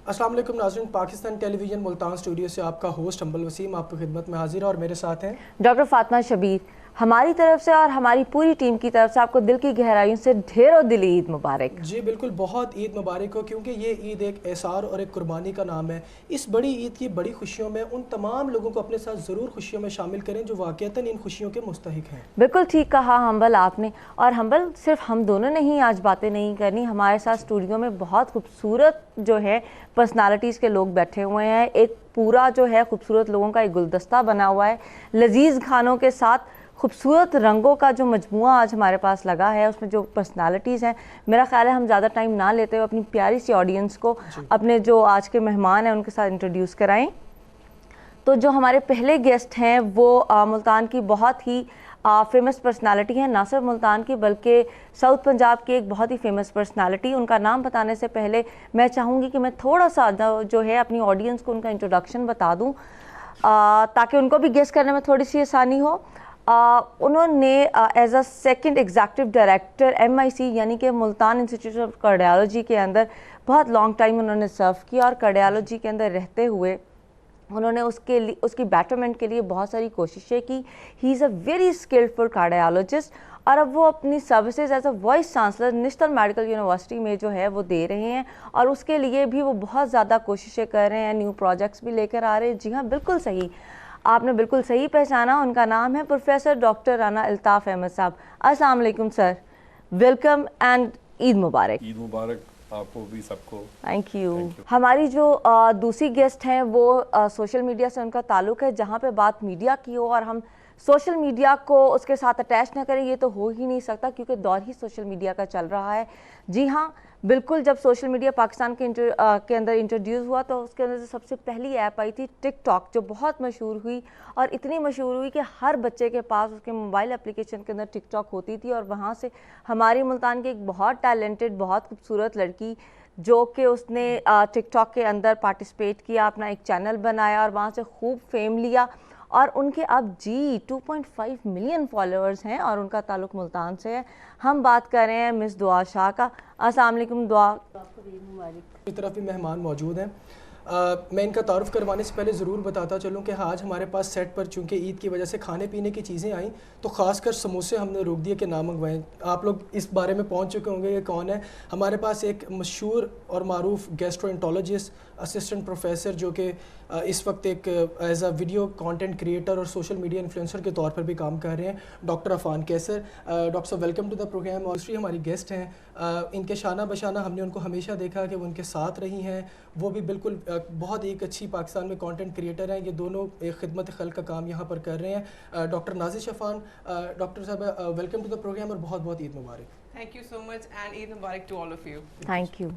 अस्सलाम वालेकुम नाज़रीन, पाकिस्तान टेलीविज़न मुल्तान स्टूडियो से आपका होस्ट अंबल वसीम आपकी खिदमत में हाजिर है और मेरे साथ हैं डॉक्टर फातिमा शबीर। हमारी तरफ से और हमारी पूरी टीम की तरफ से आपको दिल की गहराइयों से ढेरों दिली ईद मुबारक। जी बिल्कुल, बहुत ईद मुबारक हो, क्योंकि ये ईद एक एहसार और एक कुर्बानी का नाम है। इस बड़ी ईद की बड़ी खुशियों में उन तमाम लोगों को अपने साथ ज़रूर खुशियों में शामिल करें जो वाक़ईतन इन खुशियों के मुस्तहिक हैं। बिल्कुल ठीक कहा हम्बल आपने। और हम्बल, सिर्फ हम दोनों ने ही आज बातें नहीं करनी, हमारे साथ स्टूडियो में बहुत खूबसूरत जो है पर्सनालिटीज़ के लोग बैठे हुए हैं। एक पूरा जो है खूबसूरत लोगों का एक गुलदस्ता बना हुआ है, लजीज खानों के साथ खूबसूरत रंगों का जो मजमुआ आज हमारे पास लगा है, उसमें जो पर्सनालिटीज़ हैं। मेरा ख्याल है हम ज़्यादा टाइम ना लेते हुए अपनी प्यारी सी ऑडियंस को अपने जो आज के मेहमान हैं उनके साथ इंट्रोड्यूस कराएं। तो जो हमारे पहले गेस्ट हैं वो मुल्तान की बहुत ही फेमस पर्सनालिटी हैं, ना सिर्फ मुल्तान की बल्कि साउथ पंजाब की एक बहुत ही फेमस पर्सनालिटी। उनका नाम बताने से पहले मैं चाहूँगी कि मैं थोड़ा सा जो है अपनी ऑडियंस को उनका इंट्रोडक्शन बता दूँ ताकि उनको भी गेस करने में थोड़ी सी आसानी हो। उन्होंने as a second executive director MIC यानी कि मुल्तान इंस्टीट्यूट ऑफ कार्डियोलॉजी के अंदर बहुत लॉन्ग टाइम उन्होंने सर्व किया और कार्डियोलॉजी के अंदर रहते हुए उन्होंने उसकी बेटरमेंट के लिए बहुत सारी कोशिशें की। He is a very skillful cardiologist और अब वो अपनी services as a vice chancellor national medical university में जो है वो दे रहे हैं और उसके लिए भी वो बहुत ज़्यादा कोशिशें कर रहे हैं, न्यू प्रोजेक्ट्स भी लेकर आ रहे हैं। जी हाँ, बिल्कुल सही, आपने बिल्कुल सही पहचाना। उनका नाम है प्रोफेसर डॉक्टर राना अल्ताफ़ अहमद साहब। अस्सलाम वालेकुम सर, वेलकम एंड ईद मुबारक। ईद मुबारक आपको भी, सबको। Thank you. हमारी जो दूसरी गेस्ट हैं वो सोशल मीडिया से उनका ताल्लुक़ है। जहाँ पे बात मीडिया की हो और हम सोशल मीडिया को उसके साथ अटैच ना करें, ये तो हो ही नहीं सकता क्योंकि दौर ही सोशल मीडिया का चल रहा है। जी हाँ, बिल्कुल। जब सोशल मीडिया पाकिस्तान के अंदर इंट्रोड्यूस हुआ तो उसके अंदर सबसे पहली ऐप आई थी टिकटॉक, जो बहुत मशहूर हुई और इतनी मशहूर हुई कि हर बच्चे के पास उसके मोबाइल एप्लीकेशन के अंदर टिकटॉक होती थी। और वहाँ से हमारी मुल्तान की एक बहुत टैलेंटेड, बहुत खूबसूरत लड़की जो कि उसने टिकटॉक के अंदर पार्टिसिपेट किया, अपना एक चैनल बनाया और वहाँ से खूब फेम लिया और उनके अब 2.5 मिलियन फॉलोअर्स हैं और उनका ताल्लुक़ मुल्तान से है। हम बात कर रहे हैं मिस दुआ शाह का। अस्सलाम वालेकुम दुआ। इस तरफ भी मेहमान मौजूद हैं। मैं इनका तारुफ करवाने से पहले ज़रूर बताता चलूँ कि आज हमारे पास सेट पर चूँकि ईद की वजह से खाने पीने की चीज़ें आई तो ख़ासकर समोसे हमने रोक दिए कि ना मंगवाएं। आप लोग इस बारे में पहुँच चुके होंगे ये कौन है। हमारे पास एक मशहूर और मारूफ गैस्ट्रोएंटोलॉजिस्ट असिस्टेंट प्रोफेसर जो कि इस वक्त एक as a video content creator और सोशल मीडिया इन्फ्लुएंसर के तौर पर भी काम कर रहे हैं, डॉक्टर अफान कैसर। डॉक्टर साहब, वेलकम टू द प्रोग्राम। और दूसरी हमारी गेस्ट हैं, इनके शाना बशाना हमने उनको हमेशा देखा कि वो उनके साथ रही हैं। वो भी बिल्कुल बहुत एक अच्छी पाकिस्तान में कंटेंट क्रिएटर हैं। ये दोनों एक खिदमत खल्क का काम यहाँ पर कर रहे हैं। डॉक्टर नाजिश अफान, डॉक्टर साहब वेलकम टू द प्रोग्राम और बहुत बहुत ईद मुबारक। Thank you so much and Eid मुबारक to all of you. Thank you.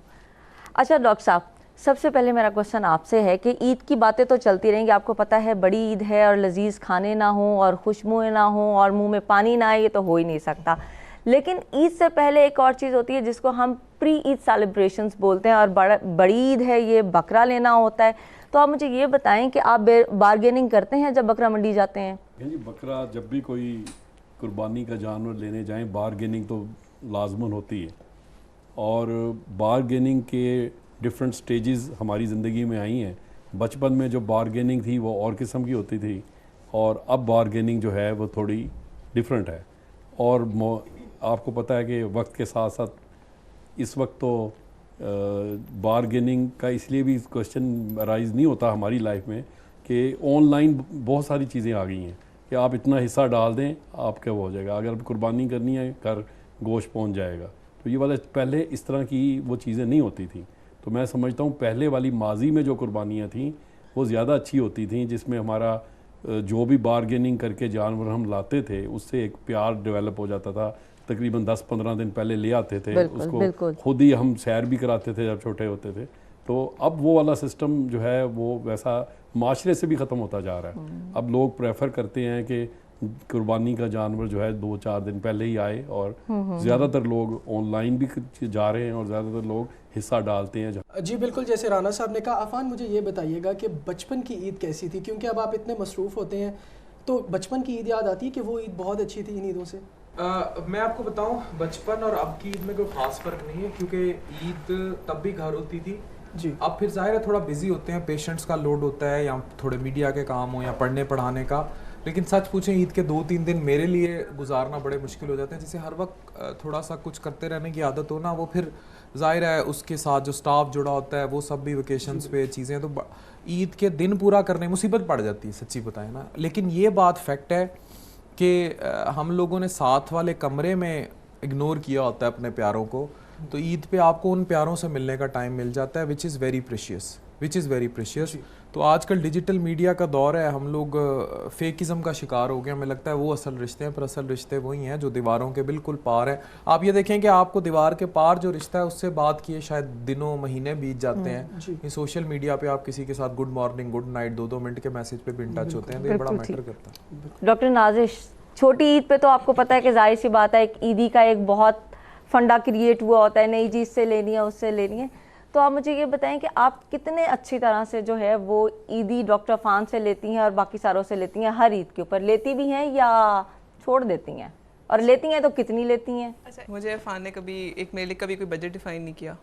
अच्छा डॉक्टर साहब, सबसे पहले मेरा क्वेश्चन आपसे है कि ईद की बातें तो चलती रहेंगी, आपको पता है बड़ी ईद है और लजीज खाने ना हों और खुशबुएं ना हों और मुंह में पानी ना आए, ये तो हो ही नहीं सकता। लेकिन ईद से पहले एक और चीज़ होती है जिसको हम प्री ईद सेलिब्रेशंस बोलते हैं और बड़ी ईद है, ये बकरा लेना होता है। तो आप मुझे ये बताएं कि आप बारगेनिंग करते हैं जब बकरा मंडी जाते हैं? जी, बकरा जब भी कोई कुर्बानी का जानवर लेने जाएं, बारगेनिंग तो लाजमन होती है। और बारगेनिंग के डिफरेंट स्टेजेस हमारी ज़िंदगी में आई हैं। बचपन में जो बारगेनिंग थी वो और किस्म की होती थी और अब बारगेनिंग जो है वो थोड़ी डिफरेंट है। और आपको पता है कि वक्त के साथ साथ इस वक्त तो बारगेनिंग का इसलिए भी क्वेश्चन राइज नहीं होता हमारी लाइफ में कि ऑनलाइन बहुत सारी चीज़ें आ गई हैं कि आप इतना हिस्सा डाल दें आपका वो हो जाएगा, अगर कुर्बानी करनी है घर गोश्त पहुंच जाएगा। तो ये वाला पहले इस तरह की वो चीज़ें नहीं होती थी। तो मैं समझता हूँ पहले वाली माजी में जो कुर्बानियाँ थीं वो ज़्यादा अच्छी होती थीं, जिसमें हमारा जो भी बारगेनिंग करके जानवर हम लाते थे उससे एक प्यार डेवलप हो जाता था। तकरीबन 10-15 दिन पहले ले आते थे, उसको खुद ही हम सैर भी कराते थे जब छोटे होते थे। तो अब वो वाला सिस्टम जो है वो वैसा माशरे से भी ख़त्म होता जा रहा है। अब लोग प्रेफर करते हैं कि कुर्बानी का जानवर जो है 2-4 दिन पहले ही आए और ज़्यादातर लोग ऑनलाइन भी जा रहे हैं और ज़्यादातर लोग हिस्सा डालते हैं। जी बिल्कुल, जैसे राना साहब ने कहा। अफान, मुझे ये बताइएगा कि बचपन की ईद कैसी थी, क्योंकि अब आप इतने मसरूफ़ होते हैं तो बचपन की ईद याद आती है कि वो ईद बहुत अच्छी थी इन ईदों से? मैं आपको बताऊं, बचपन और अब की ईद में कोई ख़ास फ़र्क नहीं है, क्योंकि ईद तब भी घर होती थी जी। अब फिर जाहिर है थोड़ा बिजी होते हैं, पेशेंट्स का लोड होता है या थोड़े मीडिया के काम हो या पढ़ने पढ़ाने का। लेकिन सच पूछें ईद के 2-3 दिन मेरे लिए गुजारना बड़े मुश्किल हो जाते हैं। जैसे हर वक्त थोड़ा सा कुछ करते रहने की आदत हो ना, वो फिर जाहिर है उसके साथ जो स्टाफ जुड़ा होता है वो सब भी वेकेशंस पे चीज़ें, तो ईद के दिन पूरा करने मुसीबत पड़ जाती है, सच्ची बताएं ना। लेकिन ये बात फैक्ट है कि हम लोगों ने साथ वाले कमरे में इग्नोर किया होता है अपने प्यारों को, तो ईद पे आपको उन प्यारों से मिलने का टाइम मिल जाता है, विच इज़ वेरी प्रेशियस। तो आजकल डिजिटल मीडिया का दौर है, हम लोग फेकिज़म का शिकार हो गए। हमें लगता है वो असल रिश्ते हैं, पर असल रिश्ते वही हैं जो दीवारों के बिल्कुल पार हैं। आप ये देखें कि आपको दीवार के पार जो रिश्ता है उससे बात किए शायद दिनों महीने बीत जाते हैं। ये सोशल मीडिया पे आप किसी के साथ good morning good night 2-2 minute के मैसेज पे भी इन टच होते हैं, तो ये बड़ा मैटर करता है। डॉक्टर नाजिश, छोटी ईद पे तो आपको पता है कि जाहिर सी बात है एक ईदी का एक बहुत फंडा क्रिएट हुआ होता है, नई चीज़ से लेनी है उससे लेनी है। तो आप मुझे ये बताएं कि आप कितने अच्छी तरह से जो है वो ईदी डॉक्टर फान से लेती हैं और बाकी सारों से लेती हैं, हर ईद के ऊपर लेती भी हैं या छोड़ देती हैं, और लेती हैं तो कितनी लेती हैं? अच्छा, मुझे इरफान ने मेरे लिए कभी कोई बजट डिफाइन नहीं किया।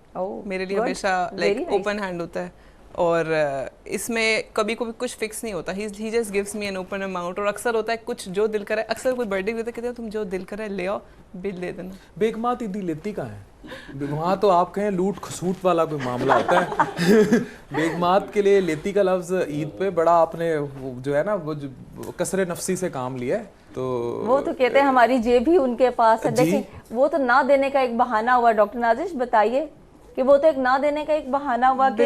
मेरे लिए good, हमेशा very like nice. Open hand होता है, और इसमें कभी कोई कुछ फिक्स नहीं होता। He just gives me an open amount, और अक्सर होता है कुछ जो दिल करे। अक्सर कोई बर्थडे भी होता है, कहते हैं तुम जो दिल करे ले आओ, बिल दे देना। बेगमात ईदी लेती कहाँ है? वहाँ तो आप कहें लूट खसूट वाला कोई मामला होता है। बेगमात के लिए लेती का लफ्ज़ ईद पे बड़ा आपने जो है ना वो कसरे नफसी से काम लिया है। तो वो तो कहते हैं हमारी जेब ही उनके पास है। देखिए वो तो ना देने का एक बहाना हुआ। डॉक्टर नाजिश बताइए कि वो तो एक ना देने का एक बहाना हुआ कि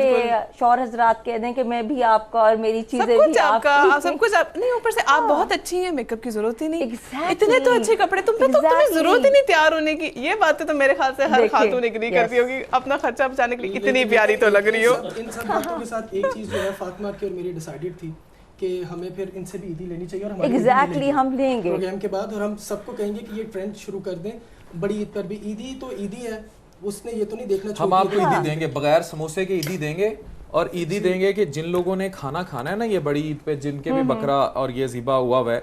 शौहर हजरात कह दें कि मैं भी आपका और मेरी चीजें भी आपका, सब कुछ आप नहीं, ऊपर से आप बहुत अच्छी हैं, मेकअप की जरूरत ही नहीं। इतने तो अच्छे कपड़े तुम पे, तो तुम्हें जरूरत ही नहीं तैयार होने की। ये बातें तो मेरे ख्याल से हर खातून एग्री करती होगी, अपना खर्चा बचाने के लिए। इतनी प्यारी तो लग रही हो। इन सब बातों के साथ एक चीज़ जो है फातिमा की और मेरी डिसाइडेड थी कि हमें फिर इनसे भी ईदी लेनी चाहिए, और हमारी एग्जैक्टली हम लेंगे प्रोग्राम के बाद, और हम सबको कहेंगे कि ये ट्रेंड शुरू कर दें। बड़ी ईद पर भी ईदी तो ईदी है, उसने ये तो नहीं देखना हम आपको ईदी देंगे, बगैर समोसे के ईदी देंगे, और ईदी देंगे कि जिन लोगों ने खाना खाना है ना ये बड़ी ईद पे, जिनके भी बकरा और ये ज़िबा हुआ है,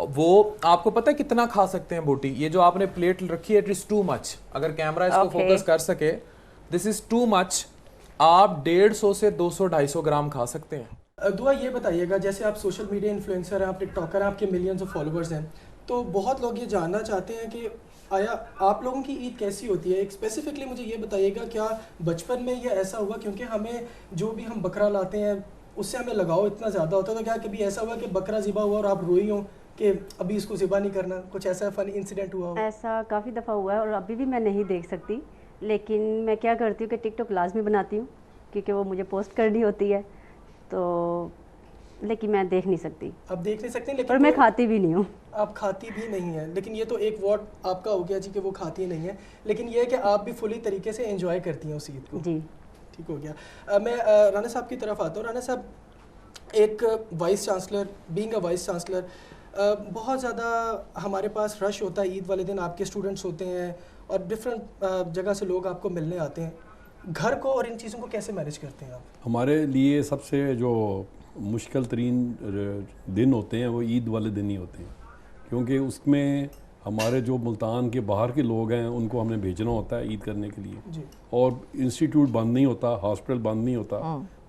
वो आपको पता है कितना खा सकते हैं बोटी। ये जो आपने प्लेट रखी है, इट इज टू मच। अगर कैमरा इसको फोकस कर सके, दिस इज टू मच। आप 150 से 200-250 ग्राम खा सकते हैं। दुआ ये बताइएगा, जैसे आप सोशल मीडिया इन्फ्लुएंसर हैं, आप टिकटॉकर हैं, आपके मिलियंस ऑफ फॉलोअर्स हैं, तो बहुत लोग ये जानना चाहते हैं कि आया आप लोगों की ईद कैसी होती है। एक स्पेसिफिकली मुझे ये बताइएगा, क्या बचपन में ये ऐसा हुआ, क्योंकि हमें जो भी हम बकरा लाते हैं उससे हमें लगाव इतना ज़्यादा होता है, तो क्या कभी ऐसा हुआ कि बकरा ज़िबा हुआ और आप रोई हो कि अभी इसको ज़िबा नहीं करना? कुछ ऐसा फनी इंसिडेंट हुआ हो? ऐसा काफ़ी दफ़ा हुआ है और अभी भी मैं नहीं देख सकती, लेकिन मैं क्या करती हूँ कि टिकटॉक लाजमी बनाती हूँ क्योंकि वो मुझे पोस्ट करनी होती है, तो लेकिन मैं देख नहीं सकती। आप देख नहीं सकते, लेकिन और मैं खाती भी नहीं हूँ। आप खाती भी नहीं है, लेकिन ये तो एक वर्ड आपका हो गया जी कि वो खाती नहीं है, लेकिन ये है कि आप भी फुली तरीके से एंजॉय करती हैं उस ईद को। जी ठीक हो गया। मैं राना साहब की तरफ आता हूँ। राना साहब, एक vice chancellor, being a vice chancellor, बहुत ज़्यादा हमारे पास रश होता है ईद वाले दिन। आपके स्टूडेंट्स होते हैं और डिफरेंट जगह से लोग आपको मिलने आते हैं। घर को और इन चीज़ों को कैसे मैनेज करते हैं आप? हमारे लिए सबसे जो मुश्किल तरीन दिन होते हैं वो ईद वाले दिन ही होते हैं, क्योंकि उसमें हमारे जो मुल्तान के बाहर के लोग हैं उनको हमने भेजना होता है ईद करने के लिए जी। और इंस्टीट्यूट बंद नहीं होता, हॉस्पिटल बंद नहीं होता,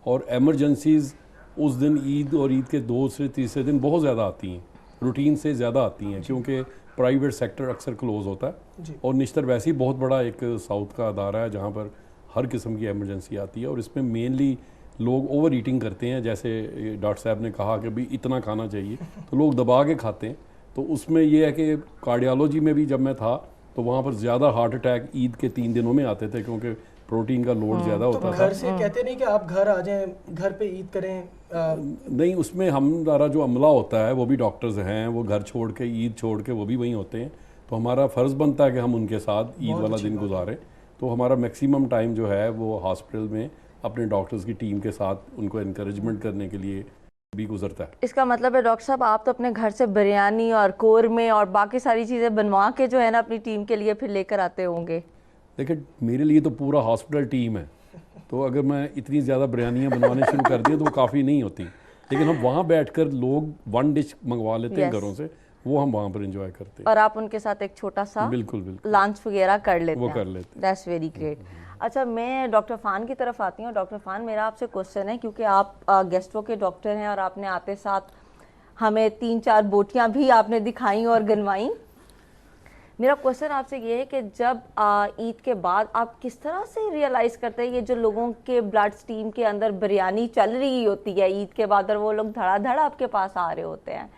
और एमरजेंसीज़ उस दिन ईद और ईद के 2 से 3 दिन बहुत ज़्यादा आती हैं, रूटीन से ज़्यादा आती हैं, क्योंकि प्राइवेट सेक्टर अक्सर क्लोज होता है और निश्तर वैसे ही बहुत बड़ा एक साउथ का अदारा है जहाँ पर हर किस्म की एमरजेंसी आती है। और इसमें मेनली लोग ओवर ईटिंग करते हैं, जैसे डॉक्टर साहब ने कहा कि भाई इतना खाना चाहिए, तो लोग दबा के खाते हैं। तो उसमें यह है कि कार्डियोलॉजी में भी जब मैं था तो वहाँ पर ज़्यादा हार्ट अटैक ईद के 3 दिनों में आते थे, क्योंकि प्रोटीन का लोड ज़्यादा होता था। घर से कहते नहीं कि आप घर आ जाएं, घर पे ईद करें? नहीं, उसमें हमारा जो अमला होता है वो भी डॉक्टर्स हैं, वो घर छोड़ के, ईद छोड़ के वो भी वहीं होते हैं, तो हमारा फ़र्ज़ बनता है कि हम उनके साथ ईद वाला दिन गुजारें। तो हमारा मैक्सिमम टाइम जो है वो हॉस्पिटल में अपने डॉक्टर्स की टीम के साथ उनको इनकरेजमेंट करने के लिए भी गुजरता है। इसका मतलब है डॉक्टर साहब आप तो अपने घर से बिरयानी और कोरमे और बाकी सारी चीज़ें बनवा के जो है ना अपनी टीम के लिए फिर लेकर आते होंगे। देखिए, मेरे लिए तो पूरा हॉस्पिटल टीम है, तो अगर मैं इतनी ज़्यादा बिरयानियाँ बनवाने शुरू कर दी तो वो काफ़ी नहीं होती, लेकिन हम वहाँ बैठकर लोग 1 डिश मंगवा लेते हैं घरों से, वो हम वहाँ पर एंजॉय करते हैं। और आप उनके साथ एक छोटा सा बिल्कुल बिल्कुल लंच वगैरह कर लेते वो हैं। कर लेते हैं। That's very great. अच्छा, मैं डॉक्टर फ़ान की तरफ आती हूँ। डॉक्टर फ़ान, मेरा आपसे क्वेश्चन है, क्योंकि आप गैस्ट्रो के डॉक्टर हैं और आपने आते साथ हमें 3-4 बोटियाँ भी आपने दिखाई और गनवाई। मेरा क्वेश्चन आपसे ये है कि जब ईद के बाद आप किस तरह से रियलाइज़ करते हैं ये जो लोगों के ब्लड स्ट्रीम के अंदर बिरयानी चल रही होती है ईद के बाद और वो लोग धड़ाधड़ आपके पास आ रहे होते हैं,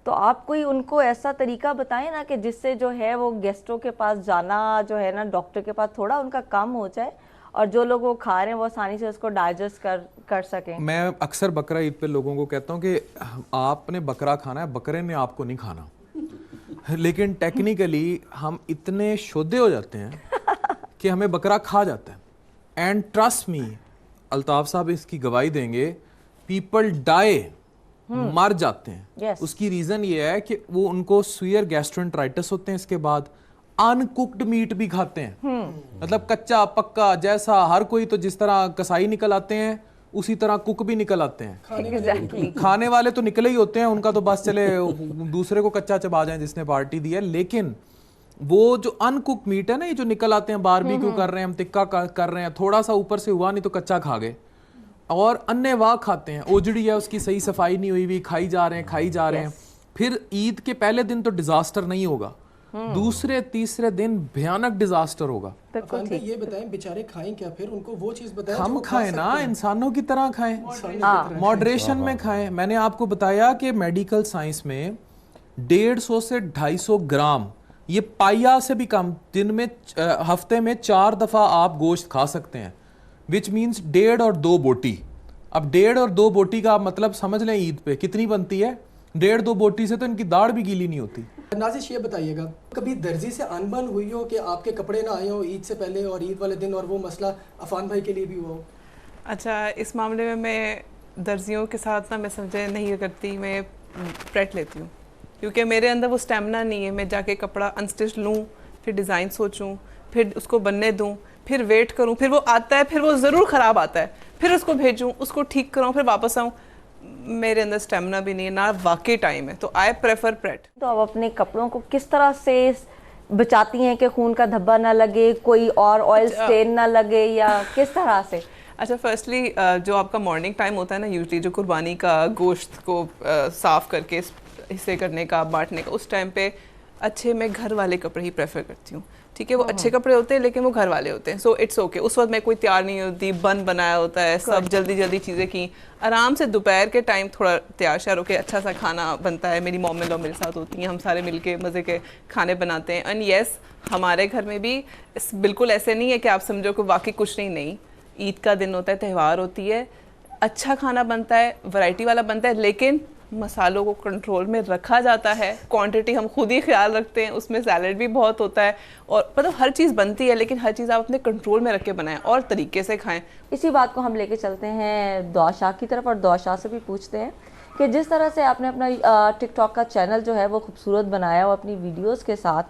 तो आप कोई उनको ऐसा तरीका बताएं ना कि जिससे जो है वो गेस्टों के पास जाना जो है ना डॉक्टर के पास थोड़ा उनका कम हो जाए और जो लोग वो खा रहे हैं वो आसानी से उसको डाइजेस्ट कर सकें। मैं अक्सर बकरा ईद पे लोगों को कहता हूँ कि आपने बकरा खाना है, बकरे ने आपको नहीं खाना। लेकिन टेक्निकली हम इतने शोधे हो जाते हैं कि हमें बकरा खा जाता है। एंड ट्रस्ट मी, अल्ताफ साहब इसकी गवाही देंगे, पीपल डाई, मर जाते हैं। Yes. उसकी रीजन ये है कि वो उनको सुयर गैस्ट्रोएंटराइटिस होते हैं, इसके बाद अनकुक्ड मीट भी खाते हैं। मतलब कच्चा पक्का, जैसा हर कोई तो जिस तरह कसाई निकल आते हैं उसी तरह कुक भी निकल आते हैं। Exactly. खाने वाले तो निकले ही होते हैं, उनका तो बस चले दूसरे को कच्चा चबा जाए जिसने पार्टी दी है। लेकिन वो जो अनकुक मीट है ना, ये जो निकल आते हैं, बारबेक्यू कर रहे हैं, हम टिक्का कर रहे हैं, थोड़ा सा ऊपर से हुआ नहीं तो कच्चा खा गए, और अन्य वाह खाते हैं। ओजड़ी है, उसकी सही सफाई नहीं हुई, खाई जा रहे हैं। फिर ईद के पहले दिन तो डिजास्टर नहीं होगा, दूसरे तीसरे दिन भयानक डिजास्टर होगा। ये बताएं बेचारे खाएं क्या, फिर उनको वो चीज बताएं हम खाएं ना, इंसानों की तरह खाएं, मॉडरेशन में खाएं। मैंने आपको बताया कि मेडिकल साइंस में 150 से 250 ग्राम, ये पाया से भी कम, दिन में हफ्ते में 4 दफा आप गोश्त खा सकते हैं, विच मीन्स 1.5 और 2 बोटी। अब 1.5 और 2 बोटी का मतलब समझ लें ईद पे कितनी बनती है। 1.5-2 बोटी से तो इनकी दाढ़ भी गीली नहीं होती। नाजिश ये बताइएगा, कभी दर्जी से अनबन हुई हो कि आपके कपड़े ना आए हो ईद से पहले और ईद वाले दिन, और वो मसला अफान भाई के लिए भी हुआ हो? अच्छा, इस मामले में मैं दर्जियों के साथ ना मैं समझे नहीं करती, मैं प्रेट लेती हूँ, क्योंकि मेरे अंदर वो स्टेमिना नहीं है। मैं जाके कपड़ा अनस्टिच लूँ, फिर डिज़ाइन सोचूं, फिर उसको बनने दूँ, फिर वेट करूँ, फिर वो आता है, फिर वो ज़रूर ख़राब आता है, फिर उसको भेजूँ, उसको ठीक कराऊँ, फिर वापस आऊँ। मेरे अंदर स्टेमिना भी नहीं है, ना वाकई टाइम है, तो आई प्रेफर प्रेट। तो आप अपने कपड़ों को किस तरह से बचाती हैं कि खून का धब्बा ना लगे, कोई और ऑयल स्टेन ना लगे, या किस तरह से? अच्छा, फर्स्टली जो आपका मॉर्निंग टाइम होता है ना, यूजली जो कुर्बानी का गोश्त को साफ़ करके हिस्से करने का, बांटने का, उस टाइम पे अच्छे मैं घर वाले कपड़े ही प्रेफर करती हूँ। ठीक है, वो अच्छे कपड़े होते हैं लेकिन वो घर वाले होते हैं, सो इट्स ओके। उस वक्त मैं कोई तैयार नहीं होती, बनाया होता है, सब जल्दी जल्दी चीज़ें की, आराम से दोपहर के टाइम थोड़ा तैयार श्यार होकर अच्छा सा खाना बनता है। मेरी मॉम इन-लॉ मेरे साथ होती हैं, हम सारे मिलके मज़े के खाने बनाते हैं। एंड येस, हमारे घर में भी बिल्कुल ऐसे नहीं है कि आप समझो कि वाकई कुछ नहीं। ईद का दिन होता है, त्यौहार होती है, अच्छा खाना बनता है, वैरायटी वाला बनता है, लेकिन मसालों को कंट्रोल में रखा जाता है, क्वांटिटी हम खुद ही ख्याल रखते हैं, उसमें सैलड भी बहुत होता है, और मतलब हर चीज़ बनती है, लेकिन हर चीज़ आप अपने कंट्रोल में रख के बनाएं और तरीके से खाएं। इसी बात को हम लेके चलते हैं दुआ शाह की तरफ, और दुआ शाह से भी पूछते हैं कि जिस तरह से आपने अपना टिकटॉक का चैनल जो है वो खूबसूरत बनाया हो अपनी वीडियोज़ के साथ,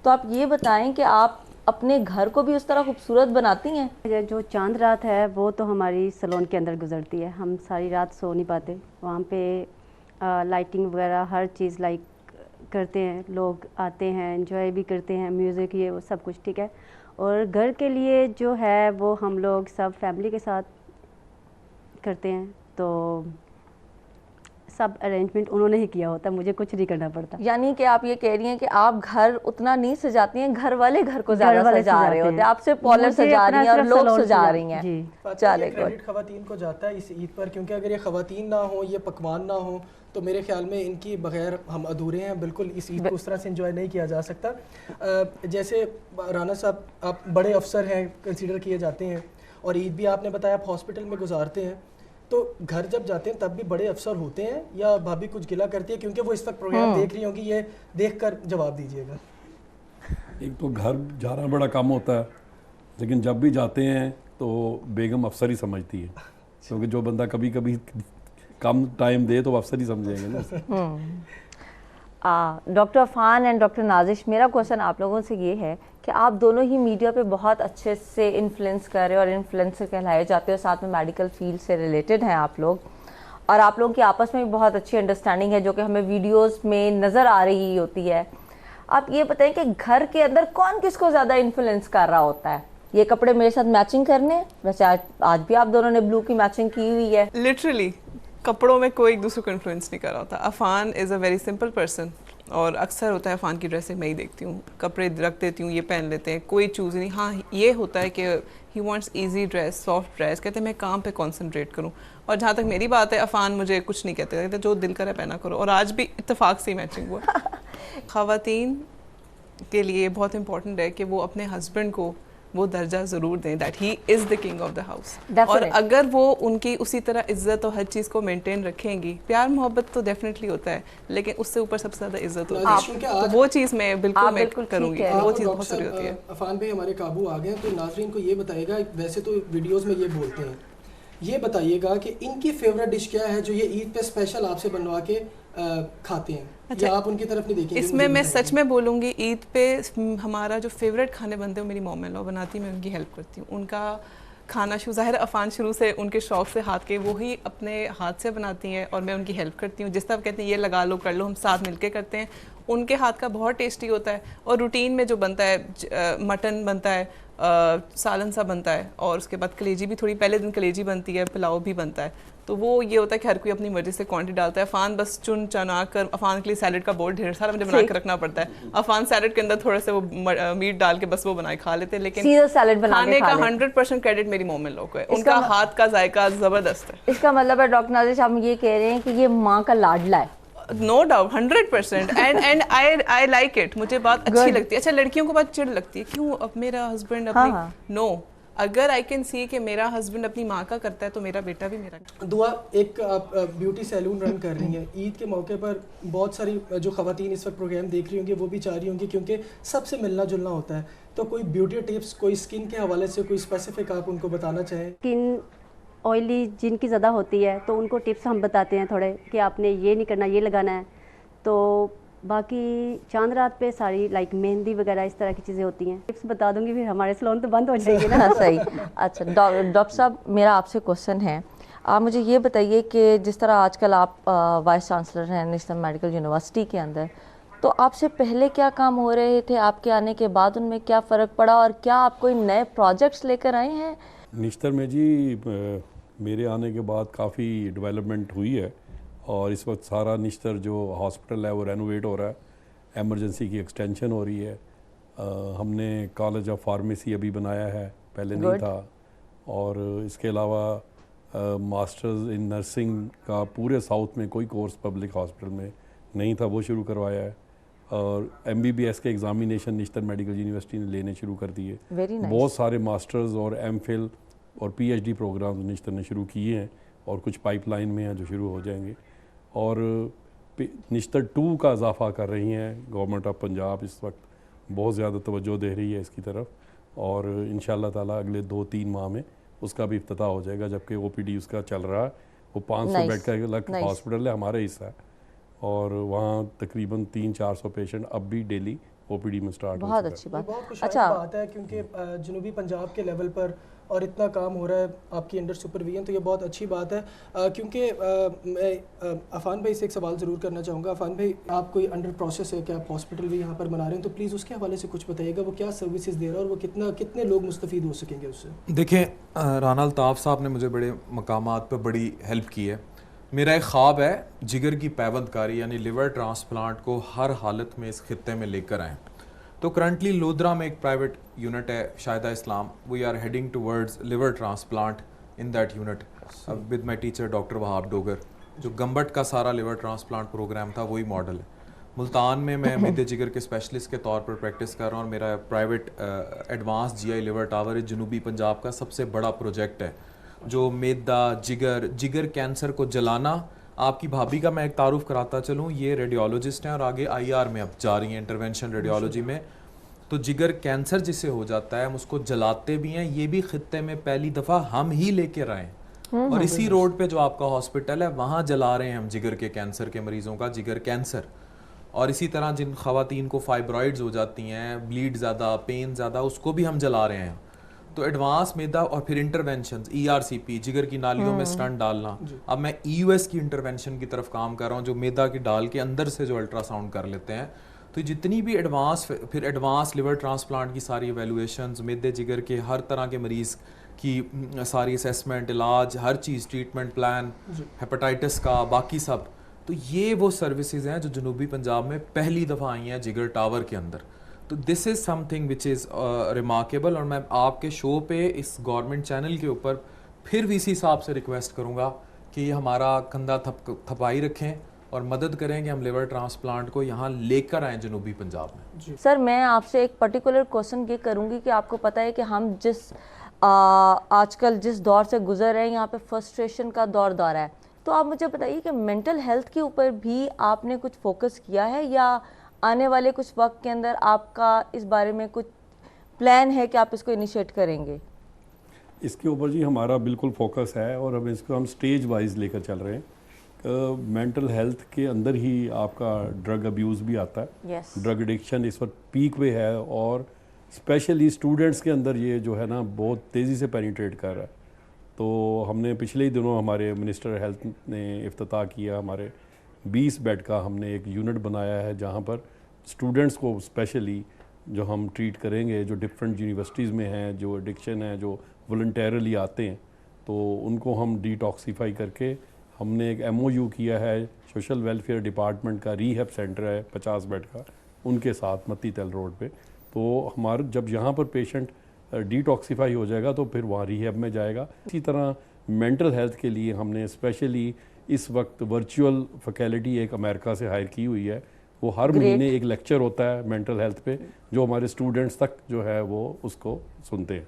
तो आप ये बताएँ कि आप अपने घर को भी उस तरह खूबसूरत बनाती हैं? जो चांद रात है वो तो हमारी सलोन के अंदर गुजरती है, हम सारी रात सो नहीं पाते। वहाँ पे लाइटिंग वगैरह हर चीज़ लाइक करते हैं, लोग आते हैं, एंजॉय भी करते हैं, म्यूज़िक ये वो सब कुछ ठीक है। और घर के लिए जो है वो हम लोग सब फैमिली के साथ करते हैं, तो सब अरेंजमेंट उन्होंने ही किया होता है, मुझे कुछ नहीं करना पड़ता। यानी कि आप ये कह रही हैं कि आप घर उतना नहीं सजाती हैं, घर वाले घर को ज़्यादा सजा रहे होते हैं, आपसे पॉलर सजा रही हैं और लोग सजा रही हैं। चले, क्रेडिट खवातीन को जाता है इस ईद पर, क्योंकि अगर ये खवातीन ना हो, ये पकवान ना हो, तो मेरे ख्याल में इनकी बगैर हम अधूरे हैं। बिल्कुल इस ईद को उस तरह से एंजॉय नहीं किया जा सकता। जैसे राना साहब, आप बड़े अफसर हैं, कंसीडर किए जाते हैं, और ईद भी आपने बताया आप हॉस्पिटल में गुजारते हैं, तो घर जब जाते हैं तब भी बड़े अफसर होते हैं, या भाभी कुछ गिला करती है, क्योंकि वो इस वक्त प्रोग्राम देख रही होंगी, ये देखकर जवाब दीजिएगा। एक तो घर जाना बड़ा कम होता है, लेकिन जब भी जाते हैं तो बेगम अफसर ही समझती है, क्योंकि जो बंदा कभी कभी कम टाइम दे तो अफसर ही समझेंगे ना। डॉक्टर फ़ान एंड डॉक्टर नाजिश, मेरा क्वेश्चन आप लोगों से ये है कि आप दोनों ही मीडिया पे बहुत अच्छे से इन्फ्लुएंस कर रहे हो और इन्फ्लुएंसर कहलाए जाते हो, साथ में मेडिकल फील्ड से रिलेटेड हैं आप लोग, और आप लोगों की आपस में भी बहुत अच्छी अंडरस्टैंडिंग है जो कि हमें वीडियोस में नज़र आ रही होती है। आप ये बताएं कि घर के अंदर कौन किसको ज़्यादा इन्फ्लुएंस कर रहा होता है? ये कपड़े मेरे साथ मैचिंग करने, वैसे आज भी आप दोनों ने ब्लू की मैचिंग की हुई है। लिटरली कपड़ों में कोई एक दूसरे को इन्फ्लुएंस नहीं कर रहा होता। Afan is a very simple person और अक्सर होता है अफान की ड्रेसें मैं ही देखती हूँ, कपड़े रख देती हूँ, ये पहन लेते हैं, कोई चूज़ नहीं। हाँ ये होता है कि he wants easy dress, soft dress, कहते हैं मैं काम पे कंसंट्रेट करूँ। और जहाँ तक मेरी बात है अफान मुझे कुछ नहीं कहते जो दिल करे पहना करो, और आज भी इत्तेफाक से मैचिंग हुआ। ख़वातीन के लिए बहुत इंपॉर्टेंट है कि वो अपने हस्बैंड को वो दर्जा ज़रूर दें that he is the king of the house. और अगर वो उनकी उसी तरह इज्जत और हर चीज़ को मेंटेन रखेंगी, प्यार मोहब्बत तो डेफिनेटली होता है लेकिन उससे ऊपर सबसे ज़्यादा इज्जत होती है, तो वो चीज़ मैं बिल्कुल करूँगी, वो चीज़ बहुत ज़रूरी होती है। अफान भाई हमारे काबू आ गए, तो नाज़रीन को ये बताइएगा, वैसे तो वीडियोस में ये बोलते हैं, ये बताइएगा कि इनकी फेवरेट डिश क्या है जो ये ईद पे स्पेशल आपसे बनवा के खाते हैं। अच्छा, या आप उनकी तरफ नहीं देखेंगे? इसमें मैं सच में बोलूँगी, ईद पे हमारा जो फेवरेट खाने बनते हैं मेरी मॉम इन लॉ बनाती, मैं उनकी हेल्प करती हूँ। उनका खाना ज़ाहिर अफान शुरू से उनके शौक़ से हाथ के वो ही अपने हाथ से बनाती हैं और मैं उनकी हेल्प करती हूँ। जिस तरह कहते हैं ये लगा लो कर लो, हम साथ मिलके करते हैं। उनके हाथ का बहुत टेस्टी होता है और रूटीन में जो बनता है मटन बनता है, सालन सा बनता है और उसके बाद कलेजी भी थोड़ी पहले दिन कलेजी बनती है, पुलाव भी बनता है। तो वो ये होता है कि हर कोई अपनी मर्जी से क्वांटिटी डालता है। अफान बस चुन चना कर, अफान के लिए सैलड का बोर्ड ढेर सारा मुझे बना के रखना पड़ता है। अफान सैलड के अंदर थोड़े से वो मीट डाल के बस वो बनाए खा लेते हैं, लेकिन खाने का 100% क्रेडिट मेरी मॉम इन लॉ को है। उनका हाथ का जायका जबरदस्त है। इसका मतलब है डॉक्टर नाज़िश हम ये कह रहे हैं कि ये माँ का लाडला है। No doubt 100% and I like it, मुझे बात अच्छी लगती है। अच्छा लड़कियों को बात चिढ़ लगती है क्यों अब मेरा हस्बैंड अपनी नो, अगर आई कैन सी कि मेरा हस्बैंड अपनी माँ का करता है तो मेरा बेटा भी मेरा। दुआ, एक आप ब्यूटी सैलून रन कर रही हैं, ईद के मौके पर बहुत सारी जो ख़वातीन इस वक्त प्रोग्राम देख रही होंगी वो भी चाह रही होंगी क्योंकि सबसे मिलना जुलना होता है, तो कोई ब्यूटी टिप्स, कोई स्किन के हवाले से कोई स्पेसिफिक आप उनको बताना चाहें? स्किन ऑयली जिनकी ज़्यादा होती है तो उनको टिप्स हम बताते हैं थोड़े कि आपने ये नहीं करना, ये लगाना है। तो बाकी चांद रात पे सारी लाइक मेहंदी वगैरह इस तरह की चीज़ें होती हैं। टिप्स बता दूंगी फिर हमारे सैलून तो बंद हो जाएंगे ना। सही। अच्छा डॉक्टर साहब, मेरा आपसे क्वेश्चन है, आप मुझे ये बताइए कि जिस तरह आजकल आप वाइस चांसलर हैं नेशनल मेडिकल यूनिवर्सिटी के अंदर, तो आपसे पहले क्या काम हो रहे थे, आपके आने के बाद उनमें क्या फ़र्क पड़ा और क्या आप कोई नए प्रोजेक्ट्स लेकर आए हैं? निश्तर में जी मेरे आने के बाद काफ़ी डेवलपमेंट हुई है और इस वक्त सारा निश्तर जो हॉस्पिटल है वो रेनोवेट हो रहा है, एमरजेंसी की एक्सटेंशन हो रही है। हमने कॉलेज ऑफ फार्मेसी अभी बनाया है, पहले नहीं था, और इसके अलावा मास्टर्स इन नर्सिंग का पूरे साउथ में कोई कोर्स पब्लिक हॉस्पिटल में नहीं था, वो शुरू करवाया है। और MBBS के एग्ज़ामिनेशन निश्तर मेडिकल यूनिवर्सिटी ने लेने शुरू कर दिए। बहुत सारे मास्टर्स और MPhil और PhD प्रोग्राम निश्तर ने शुरू किए हैं और कुछ पाइपलाइन में हैं जो शुरू हो जाएंगे। और निश्तर 2 का इजाफा कर रही हैं गवर्नमेंट ऑफ पंजाब, इस वक्त बहुत ज़्यादा तवज्जो दे रही है इसकी तरफ, और इंशाअल्लाह ताला अगले 2-3 माह में उसका भी इफ्तिताह हो जाएगा, जबकि OPD उसका चल रहा है। वो 500 बेड का अलग हॉस्पिटल है, हमारे हिस्सा है, और वहाँ तकरीबन 300-400 पेशेंट अब भी डेली OPD में स्टार्ट। बहुत अच्छी बात। बहुत खुश बात है क्योंकि जनूबी पंजाब के लेवल पर और इतना काम हो रहा है आपकी अंडर सुपरविजन, तो ये बहुत अच्छी बात है। क्योंकि मैं अफान भाई से एक सवाल ज़रूर करना चाहूँगा। अफान भाई, आप कोई अंडर प्रोसेस है कि आप हॉस्पिटल भी यहाँ पर बना रहे हैं, तो प्लीज़ उसके हवाले से कुछ बताइएगा, वो क्या सर्विसेज दे रहा है और वो कितने लोग मुस्तफ़ीद हो सकेंगे उससे? देखें, राना अल्ताफ़ साहब ने मुझे बड़े मकामात पर बड़ी हेल्प की है। मेरा एक ख्वाब है जिगर की पैवंदकारी यानी लिवर ट्रांसप्लांट को हर हालत में इस खित्ते में लेकर आएँ। तो करंटली लोधरा में एक प्राइवेट यूनिट है Shahida Islam, we are heading towards liver transplant in that unit with my teacher doctor Wahab Dogar. जो गंबट का सारा लिवर ट्रांसप्लांट प्रोग्राम था वही मॉडल है। मुल्तान में मैं मिद्दे जिगर के स्पेशलिस्ट के तौर पर प्रैक्टिस कर रहा हूँ और मेरा private advance GI liver tower जनूबी पंजाब का सबसे बड़ा प्रोजेक्ट है जो मैदा जिगर कैंसर को जलाना। आपकी भाभी का मैं एक तारुफ कराता चलूँ, ये रेडियोलॉजिस्ट हैं और आगे IR में अब जा रही हैं इंटरवेंशन रेडियोलॉजी में। तो जिगर कैंसर जिसे हो जाता है हम उसको जलाते भी हैं, ये भी खित्ते में पहली दफ़ा हम ही लेकर आए, और इसी रोड पे जो आपका हॉस्पिटल है वहाँ जला रहे हैं हम जिगर के कैंसर के मरीज़ों का जिगर कैंसर। और इसी तरह जिन ख़वातीन को फाइब्रॉइड्स हो जाती हैं, ब्लीड ज़्यादा, पेन ज़्यादा, उसको भी हम जला रहे हैं। तो एडवांस मैदा और फिर इंटरवेंशंस, ERCP, जिगर की नालियों में स्टंट डालना। अब मैं EUS की इंटरवेंशन की तरफ काम कर रहा हूँ, जो मैदा की डाल के अंदर से जो अल्ट्रासाउंड कर लेते हैं। तो जितनी भी एडवांस, फिर एडवांस लिवर ट्रांसप्लांट की सारी एवेलुएशंस, मैदे जिगर के हर तरह के मरीज़ की सारी असेसमेंट, इलाज, हर चीज़, ट्रीटमेंट प्लान, हेपेटाइटिस का, बाकी सब। तो ये वो सर्विसेज हैं जो जनूबी पंजाब में पहली दफ़ा आई हैं जिगर टावर के अंदर। तो this is something which is remarkable. और मैं आपके शो पे इस गवर्नमेंट चैनल के ऊपर फिर VC साहब से रिक्वेस्ट करूँगा कि ये हमारा कंधा थपाई रखें और मदद करें कि हम लिवर ट्रांसप्लांट को यहाँ लेकर आएँ जनूबी पंजाब में। सर मैं आपसे एक पर्टिकुलर क्वेश्चन ये करूँगी कि आपको पता है कि हम जिस आजकल जिस दौर से गुजर रहे हैं, यहाँ पे फ्रस्ट्रेशन का दौर है, तो आप मुझे बताइए कि मेंटल हेल्थ के ऊपर भी आपने कुछ फोकस किया है या आने वाले कुछ वक्त के अंदर आपका इस बारे में कुछ प्लान है कि आप इसको इनिशिएट करेंगे? इसके ऊपर जी हमारा बिल्कुल फोकस है और अब इसको हम स्टेज वाइज लेकर चल रहे हैं। मेंटल हेल्थ के अंदर ही आपका ड्रग अब्यूज़ भी आता है। ड्रग एडिक्शन इस वक्त पीक पे है और स्पेशली स्टूडेंट्स के अंदर ये जो है ना बहुत तेज़ी से पेनिट्रेट कर रहा है। तो हमने पिछले ही दिनों हमारे मिनिस्टर हेल्थ ने इफ्तिताह किया, हमारे 20 बेड का हमने एक यूनिट बनाया है जहाँ पर स्टूडेंट्स को स्पेशली जो हम ट्रीट करेंगे, जो डिफरेंट यूनिवर्सिटीज़ में हैं, जो एडिक्शन है, जो वॉलंटियरली आते हैं, तो उनको हम डिटॉक्सीफाई करके हमने एक MOU किया है सोशल वेलफेयर डिपार्टमेंट का, रीहैब सेंटर है 50 बेड का, उनके साथ मत्ती तल रोड पे। तो हमारे जब यहाँ पर पेशेंट डिटॉक्सीफाई हो जाएगा तो फिर वहाँ रीहैब में जाएगा। इसी तरह मेंटल हेल्थ के लिए हमने स्पेशली इस वक्त वर्चुअल फैकल्टी एक अमेरिका से हायर की हुई है। वो हर महीने एक लेक्चर होता है मेंटल हेल्थ पे, जो हमारे स्टूडेंट्स तक जो है वो उसको सुनते हैं।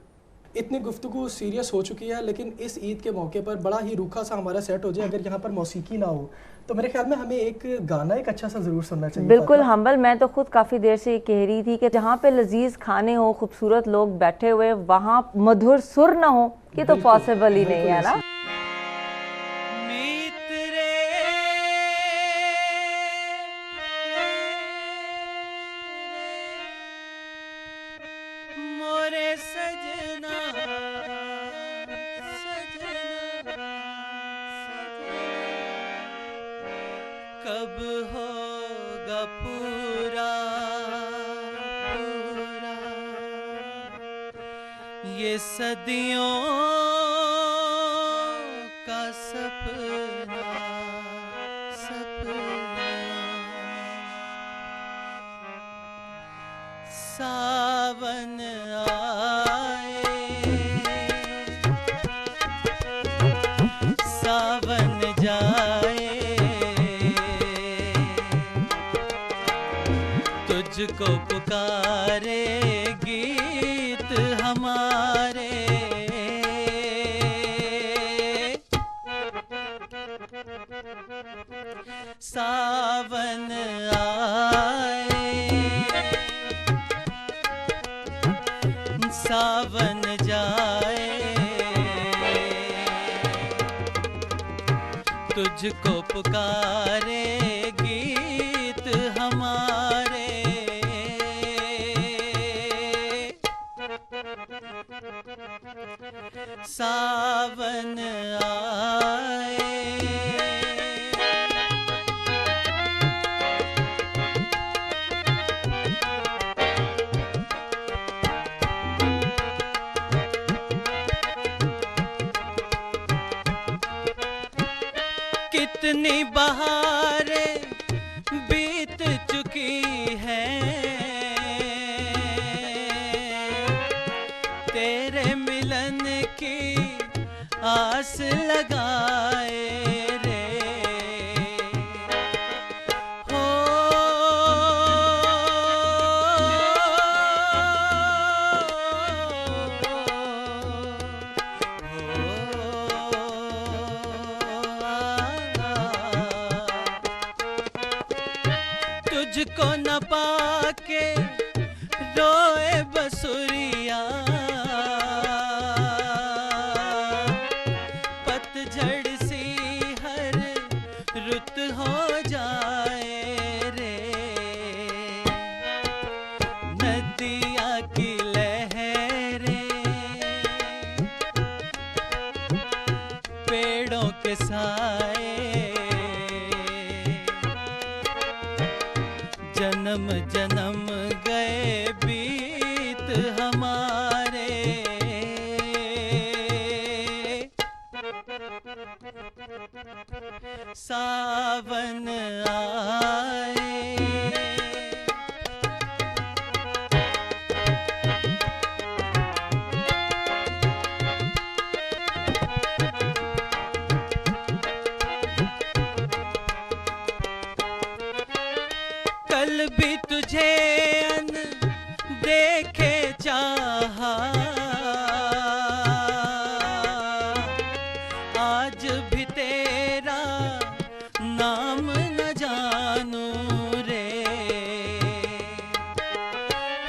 इतनी गुफ्तगू सीरियस हो चुकी है, लेकिन इस ईद के मौके पर बड़ा ही रूखा सा हमारा सेट हो जाए। अगर यहाँ पर मौसीकी ना हो तो मेरे ख्याल में हमें एक गाना एक अच्छा सा ज़रूर सुनना चाहिए। बिल्कुल हम्बल, मैं तो खुद काफ़ी देर से ये कह रही थी कि जहाँ पे लजीज खाने हो, खूबसूरत लोग बैठे हुए, वहाँ मधुर सुर ना हो, ये तो पॉसिबल ही नहीं है ना। कब होगा पूरा पूरा ये सदियों का सपना सपना। सावन आए सावन जाए, तुझको पुकारे गीत हमारे। सावन आए सावन जाए, तुझको पुकारे गीत हमारे। सावन आए कितनी बहारें बीत चुकी हैं, तेरे मिलन की आस लगाए रे। हो तुझको न पाके रोए बसुरिया, पतझड़ सी हर रुत हो जाए रे। नदिया की लहरें पेड़ों के साए, जन्म जन्म गए बीत हमारे, सावन आए। कल भी तुझे अन देखे चाहा, आज भी तेरा नाम न जानू रे।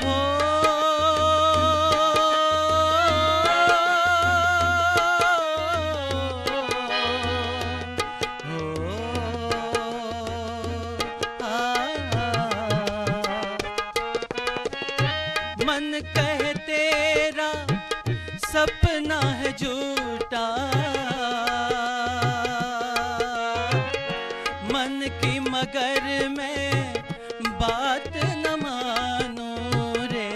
हो मन कहे तेरा सपना है झूठा, मन की मगर मैं बात न मानूं रे।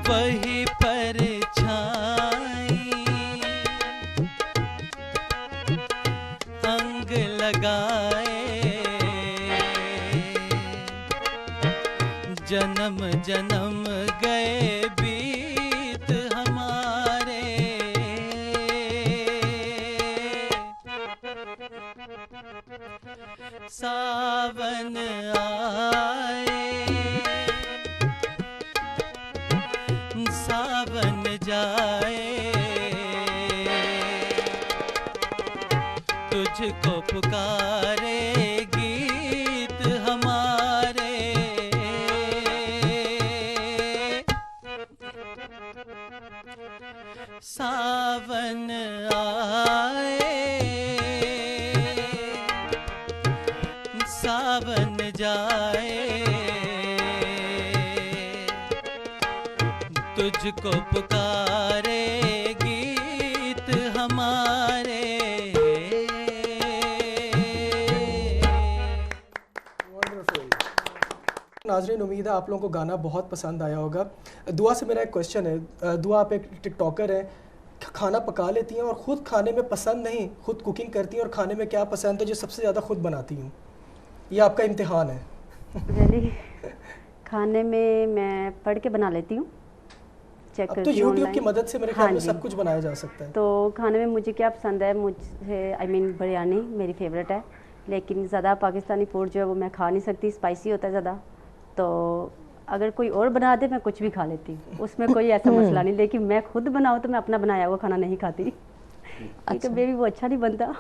वही परछाई अंग लगाए, जन्म जन्म गए बीत हमारे, सावन आए सावन जाए, तुझको पुकारे गीत हमारे, सावन आए सावन जाए, तुझको पुकारे गीत हमारे। नाज़रीन, उम्मीद है आप लोगों को गाना बहुत पसंद आया होगा। दुआ से मेरा एक क्वेश्चन है। दुआ, आप एक टिकटॉकर हैं, खाना पका लेती हैं और ख़ुद खाने में पसंद नहीं, खुद कुकिंग करती हैं और खाने में क्या पसंद है जो सबसे ज़्यादा खुद बनाती हूँ? ये आपका इम्तिहान है। रियली खाने में मैं पढ़ के बना लेती हूँ, चेक अब करती तो हूँ यूट्यूब online। की मदद से मेरे ख्याल में जी। सब कुछ बनाया जा सकता है। तो खाने में मुझे क्या पसंद है, मुझे बिरयानी मेरी फेवरेट है, लेकिन ज़्यादा पाकिस्तानी फूड जो है वो मैं खा नहीं सकती, स्पाइसी होता है ज़्यादा। तो अगर कोई और बना दे मैं कुछ भी खा लेती हूँ, उसमें कोई ऐसा मसला नहीं। लेकिन मैं खुद बनाऊँ तो मैं अपना बनाया हुआ खाना नहीं खाती, क्योंकि बेबी वो अच्छा नहीं बनता,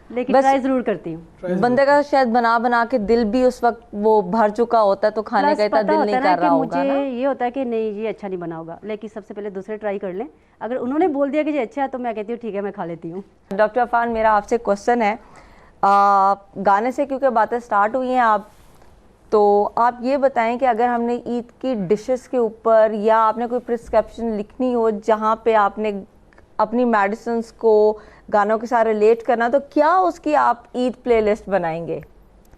लेकिन ट्राई ज़रूर करती हूँ। बंदे का शायद बना बना के दिल भी उस वक्त वो भर चुका होता है, तो खाने का इतना दिल नहीं कर रहा होगा ना। मुझे ये होता है कि नहीं ये अच्छा नहीं बना होगा, लेकिन सबसे पहले दूसरे ट्राई कर लें। अगर उन्होंने बोल दिया कि ये अच्छा है तो मैं कहती हूँ ठीक है मैं खा लेती हूँ। डॉक्टर अफान, मेरा आपसे क्वेश्चन है, गाने से क्योंकि बातें स्टार्ट हुई हैं आप, तो आप ये बताएं कि अगर हमने ईद की डिशेस के ऊपर या आपने कोई प्रिस्क्रिप्शन लिखनी हो जहाँ पे आपने अपनी मेडिसिन्स को गानों के साथ रिलेट करना, तो क्या उसकी आप ईद प्लेलिस्ट बनाएंगे?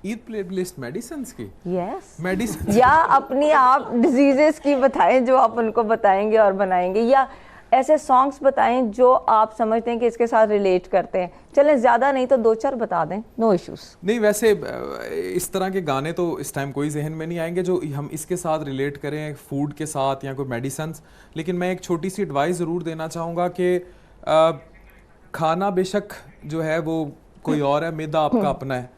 ईद प्लेलिस्ट मेडिसिन्स की? यस, मेडिसिन या अपनी आप डिजीजेस की बताएं जो आप उनको बताएंगे और बनाएंगे, या ऐसे सॉन्ग्स बताएं जो आप समझते हैं कि इसके साथ रिलेट करते हैं। चलें ज़्यादा नहीं तो 2-4 बता दें, नो इश्यूज। नहीं, वैसे इस तरह के गाने तो इस टाइम कोई जहन में नहीं आएंगे जो हम इसके साथ रिलेट करें फूड के साथ या कोई मेडिसिन्स। लेकिन मैं एक छोटी सी एडवाइस ज़रूर देना चाहूँगा कि खाना बेशक जो है वो कोई और है, मैदा आपका अपना है।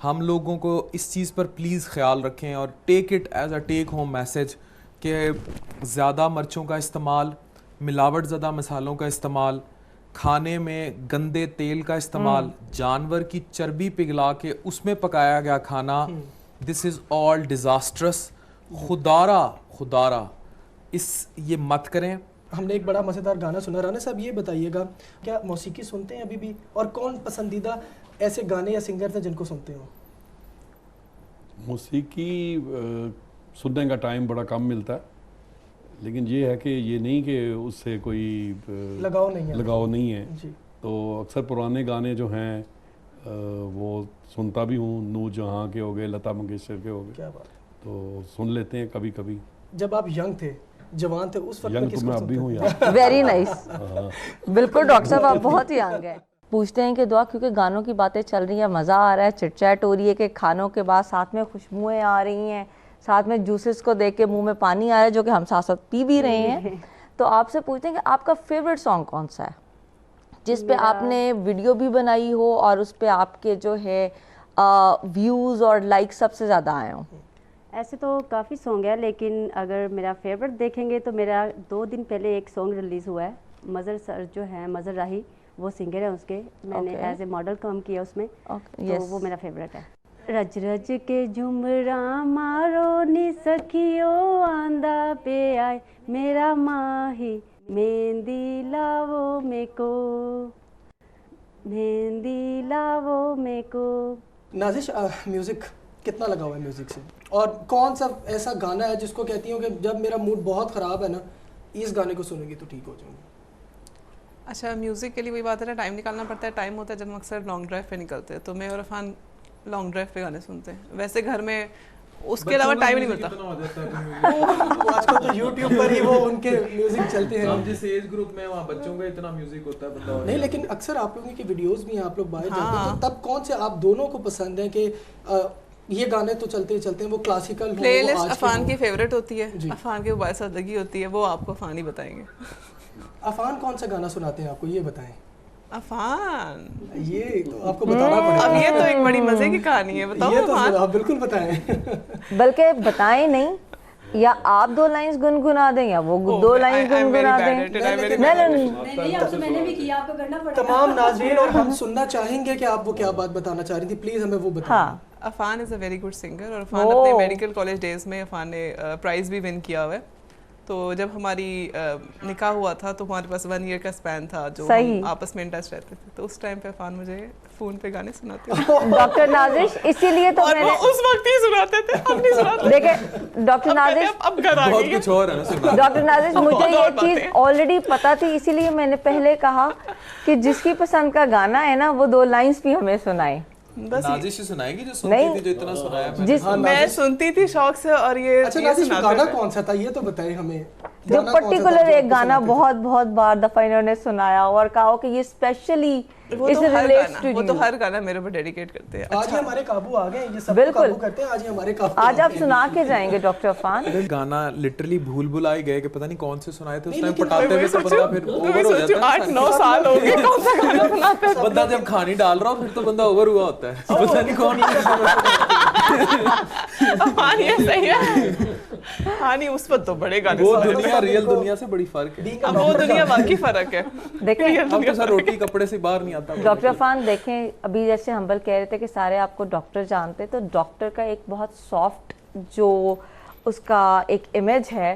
हम लोगों को इस चीज़ पर प्लीज़ ख्याल रखें और take it as a take home message कि ज़्यादा मिर्चों का इस्तेमाल, मिलावट ज़्यादा मसालों का इस्तेमाल, खाने में गंदे तेल का इस्तेमाल, जानवर की चर्बी पिघला के उसमें पकाया गया खाना, दिस इज़ ऑल डिज़ास्ट्रस। खुदारा इस ये मत करें। हमने एक बड़ा मज़ेदार गाना सुना। राना साहब, ये बताइएगा, क्या मौसीकी सुनते हैं अभी भी, और कौन पसंदीदा ऐसे गाने या सिंगर थे जिनको सुनते हो? मौसीकी सुनने का टाइम बड़ा कम मिलता है, लेकिन ये है कि ये नहीं कि उससे कोई लगाव नहीं है जी। तो अक्सर पुराने गाने जो हैं वो सुनता भी हूँ, नूर जहाँ के हो गए, लता मंगेशकर के हो गए, क्या बात। तो सुन लेते हैं कभी कभी। जब आप यंग थे, जवान थे, उस वक्त यंग तो मैं अब भी हूँ यार। Very nice. बिल्कुल डॉक्टर साहब आप बहुत यंग हैं। पूछते हैं कि दुआ, क्योंकि गानों की बातें चल रही हैं, मज़ा आ रहा है, चिट चैट हो रही है कि खानों के बाद साथ में खुशबुएं आ रही हैं, साथ में जूसेस को देख के मुंह में पानी आ रहा है जो कि हम साथ साथ पी भी रहे हैं। तो आपसे पूछते हैं कि आपका फेवरेट सॉन्ग कौन सा है जिस पे आपने वीडियो भी बनाई हो और उस पे आपके जो है व्यूज़ और लाइक सबसे ज़्यादा आए हों? ऐसे तो काफ़ी सॉन्ग है, लेकिन अगर मेरा फेवरेट देखेंगे तो मेरा 2 दिन पहले एक सॉन्ग रिलीज़ हुआ है, मज़र सर जो है, मज़र राही, वो सिंगर है, उसके मैंने एज ए मॉडल काम किया उसमें, तो वो मेरा फेवरेट है। रज रज के झुमरा मारो नी सखियो आंदा पे आए मेरा माही, मेहंदी लावो मेको, मेहंदी लावो मेको। नाजिश, म्यूज़िक कितना लगा हुआ है म्यूज़िक से, और कौन सा ऐसा गाना है जिसको कहती हूँ कि जब मेरा मूड बहुत ख़राब है ना, इस गाने को सुनेगी तो ठीक हो जाऊँगी? अच्छा, म्यूज़िक के लिए वही बात है ना, टाइम निकालना पड़ता है। टाइम होता है जब हम अक्सर लॉन्ग ड्राइव पे निकलते हैं, तो मैं और अफान लॉन्ग ड्राइव पे गाने सुनते हैं। वैसे घर में उसके अलावा टाइम नहीं मिलता। आजकल तो YouTube पर ही वो उनके म्यूजिक चलते हैं। हम जिस एज ग्रुप में वहाँ बच्चों का इतना म्यूजिक होता है बता नहीं, लेकिन अक्सर आप लोगों की वीडियोस भी हैं, आप लोग बाहर जाते हैं, तो तब कौन से आप दोनों को पसंद है कि ये गाने तो चलते ही चलते हैं, वो क्लासिकल प्लेलिस्ट अफान की फेवरेट होती है, अफान के मोबाइल से लगी होती है, वो आपको अफान ही बताएंगे। अफान कौन सा गाना सुनाते हैं आपको, ये बताएं। अफान, ये तो आपको बताना पड़ेगा। अब ये तो एक बड़ी मजे की कहानी है, बताओ। ये तो आप बिल्कुल बताएं। बल्कि बताएं नहीं, या आप 2 लाइंस गुनगुना दें या वो 2 लाइंस गुनगुना दें। नहीं, मैंने भी किया, आपको करना पड़ेगा। तमाम नाज़रीन और हम सुनना चाहेंगे कि आप वो क्या बात बताना चाह रही थी, प्लीज हमें वो बताएं। हाँ, Afan is a very good singer, और अफान अपने मेडिकल कॉलेज डेज में अफान ने प्राइज़ भी विन किया हुआ है। तो जब हमारी निकाह हुआ था तो हमारे पास 1 ईयर का स्पैन था जो हम आपस में इन टच रहते थे, तो उस टाइम पे अफान मुझे फ़ोन पे गाने सुनाते थे। डॉक्टर नाजिश, इसीलिए तो और मैंने उस वक्त ही सुनाते थे, अब नहीं सुनाते। देखिए डॉक्टर नाजिश, अब घर आ गई कुछ और है ना। डॉक्टर नाजिश, मुझे ये चीज़ ऑलरेडी पता थी, इसीलिए मैंने पहले कहा कि जिसकी पसंद का गाना है ना, वो 2 लाइंस भी हमें सुनाए। नाजिश ही सुनाएगी जो सुनती थी, जो इतना सुनाया मैंने। जिस मैं सुनती थी शौक से, और ये अच्छा नाजिश, गाना कौन सा था ये तो बताएं हमें। जो पर्टिकुलर एक गाना बहुत बहुत बार दफा इन्होंने सुनाया और कहा कि ये स्पेशली वो तो हर गाना मेरे ऊपर डेडिकेट करते हैं। आज ही हमारे काबू आ गए, ये सब काबू करते हैं, आज ही हमारे काबू। आज आप सुना के जाएंगे डॉक्टर अफान। गाना लिटरली भूल आए गए कि पता नहीं कौन से सुनाए थे उस टाइम, पटाते हुए तो बंदा फिर ओवर हो जाता है। 8-9 साल हो गए, कौन सा गाना सुनाते हैं? बंदा जब खानी डाल रहा हो फिर तो बंदा ओवर हुआ होता है, पता नहीं कौन। हाँ ये सही है। हाँ नहीं, उस पर तो बड़े गाने, वो दुनिया रियल दुनिया से बड़ी फर्क है। अब वो दुनिया वाकई फर्क है। देखिए अब तो सर रोटी कपड़े से बाहर नहीं आता। डॉक्टर अफान देखें, अभी जैसे हम्बल कह रहे थे कि सारे आपको डॉक्टर जानते हैं, तो डॉक्टर का एक बहुत सॉफ्ट जो उसका एक इमेज है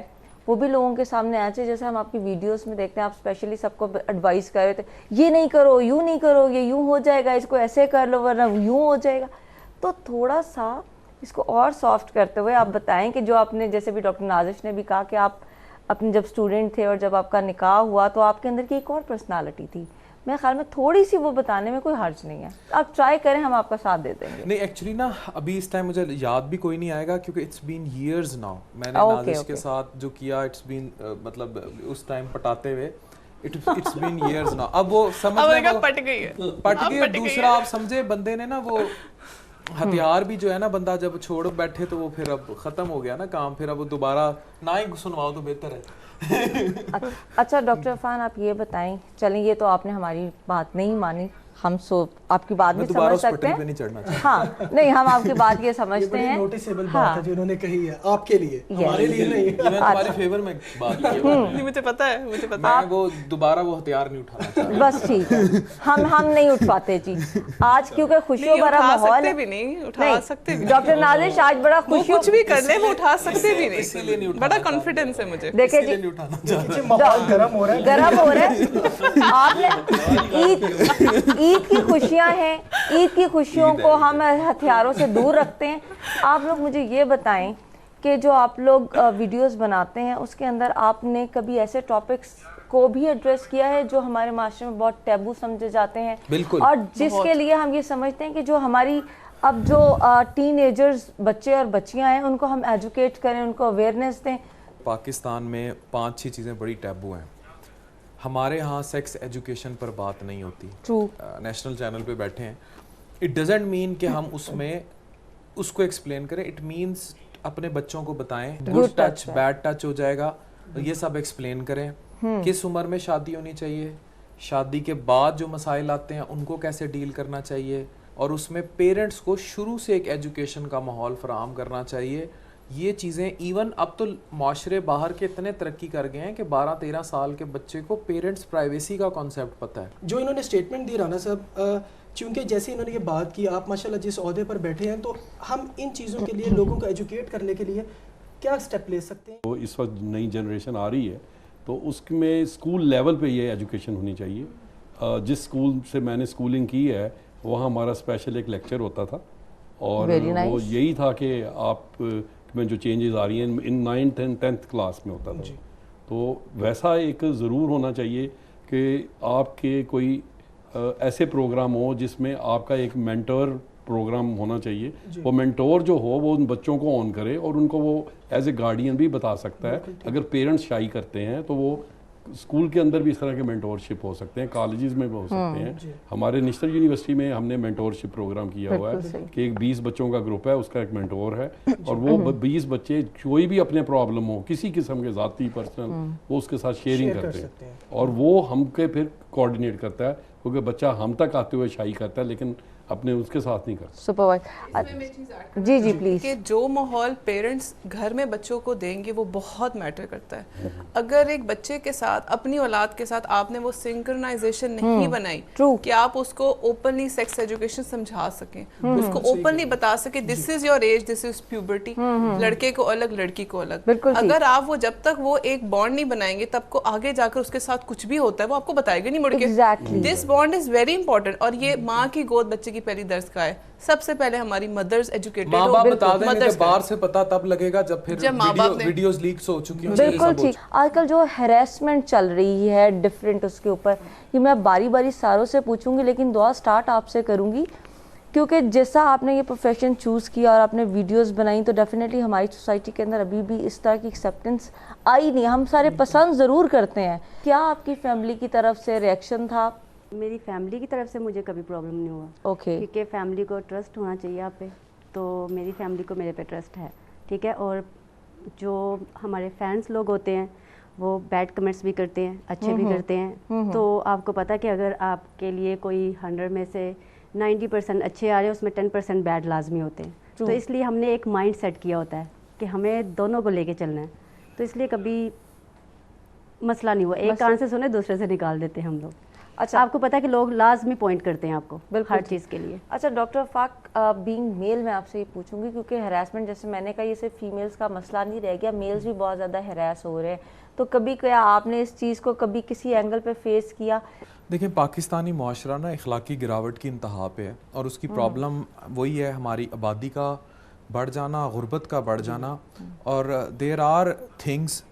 वो भी लोगों के सामने आना चाहिए। जैसे हम आपकी वीडियोस में देखते हैं, आप स्पेशली सबको एडवाइस कर रहे थे, ये नहीं करो, यूँ नहीं करो, ये यूँ हो जाएगा, इसको ऐसे कर लो वरना यूँ हो जाएगा। तो थोड़ा सा इसको और सॉफ्ट करते हुए आप बताएं कि जो आपने, जैसे भी डॉक्टर नाजिश ने भी कहा कि आप अपने जब स्टूडेंट थे और जब आपका निकाह हुआ तो आपके अंदर की एक और पर्सनालिटी थी, मेरे ख्याल में थोड़ी सी वो बताने में कोई हर्ज नहीं है। आप ट्राई करें, हम आपका साथ दे देंगे। नहीं एक्चुअली ना अभी इस टाइम मुझे याद भी कोई नहीं आएगा क्योंकि इट्स बीन years नाउ मैंने नाजिश के साथ जो किया, इट्स बीन मतलब उस टाइम पटाते हुए इट्स बीन years नाउ। अब वो समझ में पट गई है। दूसरा आप समझे बंदे ने ना वो हथियार भी जो है ना, बंदा जब छोड़ बैठे तो वो फिर अब खत्म हो गया ना काम, फिर अब वो दोबारा ना ही सुनवाओ तो बेहतर है। अच्छा डॉक्टर अफान, आप ये बताएं, चलें ये तो आपने हमारी बात नहीं मानी, हम आपकी बात भी समझ सकते हैं। नहीं चढ़ना हाँ नहीं, हम आपकी बात ये समझते हैं, नोटिसेबल बात है जो उन्होंने कही है आपके लिए, हमारे लिए नहीं। तुम्हारे फेवर में बात की, मुझे पता है, मुझे पता है। वो दोबारा वो हथियार नहीं उठाना चाहता। बस ठीक है, हम नहीं उठ पाते जी आज, क्योंकि खुशियों भरा माहौल है। भी नहीं उठा सकते भी। डॉक्टर नाजिश आज बड़ा खुशी, कुछ भी कर ले वो उठा सकते भी नहीं, इसीलिए नहीं उठा। बड़ा कॉन्फिडेंस है मुझे। देखिए जी, माहौल गरम हो रहा है। आपने ईद की खुशियां हैं, ईद की खुशियों को हम हथियारों से दूर रखते हैं। आप लोग मुझे ये बताएं कि जो आप लोग वीडियोस बनाते हैं उसके अंदर आपने कभी ऐसे टॉपिक्स को भी एड्रेस किया है जो हमारे माशरे में बहुत टैबू समझे जाते हैं? बिल्कुल। और जिसके लिए हम ये समझते हैं कि जो हमारी अब जो टीनेजर्स बच्चे और बच्चियां हैं उनको हम एजुकेट करें, उनको अवेयरनेस दें। पाकिस्तान में 5-6 चीज़ें बड़ी टैबू हैं। हमारे यहाँ सेक्स एजुकेशन पर बात नहीं होती। ट्रू। नेशनल चैनल पे बैठे हैं, इट डजेंट मीन कि हम उसमें उसको एक्सप्लेन करें, इट मीन्स अपने बच्चों को बताएं गुड टच बैड टच हो जाएगा, ये सब एक्सप्लेन करें। किस उम्र में शादी होनी चाहिए, शादी के बाद जो मसाइल आते हैं उनको कैसे डील करना चाहिए, और उसमें पेरेंट्स को शुरू से एक एजुकेशन का माहौल फराहम करना चाहिए। ये चीज़ें इवन अब तो माशरे बाहर के इतने तरक्की कर गए हैं कि 12-13 साल के बच्चे को पेरेंट्स प्राइवेसी का कॉन्सेप्ट पता है। जो इन्होंने स्टेटमेंट दी राना साहब, चूँकि जैसे इन्होंने ये बात की, आप माशाल्लाह जिस ओहदे पर बैठे हैं, तो हम इन चीज़ों के लिए लोगों को एजुकेट करने के लिए क्या स्टेप ले सकते हैं? तो इस वक्त नई जनरेशन आ रही है तो उसमें स्कूल लेवल पे ये एजुकेशन होनी चाहिए। जिस स्कूल से मैंने स्कूलिंग की है वहाँ हमारा स्पेशल एक लेक्चर होता था और वो यही था कि आप में जो चेंजेस आ रही हैं इन 9th and 10th क्लास में होता था। तो वैसा एक ज़रूर होना चाहिए कि आपके कोई ऐसे प्रोग्राम हो जिसमें आपका एक मेंटर प्रोग्राम होना चाहिए। वो मेंटोर जो हो वो उन बच्चों को ऑन करे और उनको वो एज ए गार्डियन भी बता सकता है। अगर पेरेंट्स शाई करते हैं तो वो स्कूल के अंदर भी इस तरह के मेंटोरशिप हो सकते हैं, कॉलेजेस में भी हो सकते हैं। हमारे नेशनल यूनिवर्सिटी में हमने मेंटोरशिप प्रोग्राम किया हुआ है कि एक 20 बच्चों का ग्रुप है, उसका एक मेंटोर है और वो 20 बच्चे कोई भी अपने प्रॉब्लम हो किसी किस्म के ज़ाती पर्सनल वो उसके साथ शेयरिंग करते हैं और वो हमके फिर कोऑर्डिनेट करता है, क्योंकि बच्चा हम तक आते हुए शाई करता है लेकिन अपने उसके साथ नहीं करता। सुपरवाइज जी जी प्लीज। कि जो माहौल पेरेंट्स घर में बच्चों को देंगे वो बहुत मैटर करता है। अगर एक बच्चे के साथ, अपनी औलाद के साथ आपने वो सिंक्रोनाइजेशन नहीं बनाई कि आप उसको ओपनली सेक्स एजुकेशन समझा सकें, उसको ओपनली बता सके this is your age, this is puberty, लड़के को अलग लड़की को अलग। अगर आप वो जब तक वो एक बॉन्ड नहीं बनाएंगे तब को आगे जाकर उसके साथ कुछ भी होता है वो आपको बताएगा नहीं मुड़ के। This bond is very important. और ये माँ की गोद बच्चे की पहली दर्ज का है। सबसे पहले हमारी मदर्स एजुकेटेड माँ बाप बता देंगे, बाहर से पता तब लगेगा जब फिर वीडियोस लीक्स हो चुकी होंगी। बिल्कुल ठीक। आजकल जो हैरेसमेंट चल रही है डिफरेंट, उसके ऊपर ये मैं बारी बारी सारों से पूछूंगी, लेकिन दुआ स्टार्ट आपसे करूंगी क्योंकि जैसा आपने ये प्रोफेशन चूज़ किया और आपने वीडियोस बनाई तो डेफिनेटली हमारी सोसाइटी के अंदर अभी भी इस तरह की एक्सेप्टेंस आई नहीं। हम सारे पसंद ज़रूर करते हैं। क्या आपकी फैमिली की तरफ से रिएक्शन था? मेरी फैमिली की तरफ से मुझे कभी प्रॉब्लम नहीं हुआ। ओके। क्योंकि फैमिली को ट्रस्ट होना चाहिए आप पे, तो मेरी फैमिली को मेरे पे ट्रस्ट है, ठीक है। और जो हमारे फैंस लोग होते हैं वो बैड कमेंट्स भी करते हैं, अच्छे भी करते हैं। तो आपको पता कि अगर आपके लिए कोई 100 में से 90% अच्छे आ रहे हैं, उसमें 10% बैड लाजमी होते हैं। तो इसलिए हमने एक माइंड सेट किया होता है कि हमें दोनों को लेके चलना है, तो इसलिए कभी मसला नहीं हुआ। एक कान से सुने दूसरे से निकाल देते हैं हम लोग। अच्छा, आपको पता है कि लोग लाजमी पॉइंट करते हैं आपको हर चीज़ के लिए। अच्छा डॉक्टर फाक, बीइंग मेल मैं आपसे ये पूछूंगी क्योंकि हरासमेंट जैसे मैंने कहा ये सिर्फ फीमेल्स का मसला नहीं रह गया, मेल्स भी बहुत ज़्यादा हरास हो रहे हैं। तो कभी क्या आपने इस चीज़ को कभी किसी एंगल पे फेस किया? देखिए, पाकिस्तानी माशरा ना अखलाकी गिरावट की इंतहा पे है और उसकी प्रॉब्लम वही है, हमारी आबादी का बढ़ जाना, गुर्बत का बढ़ जाना। और देर आर थिंग्स,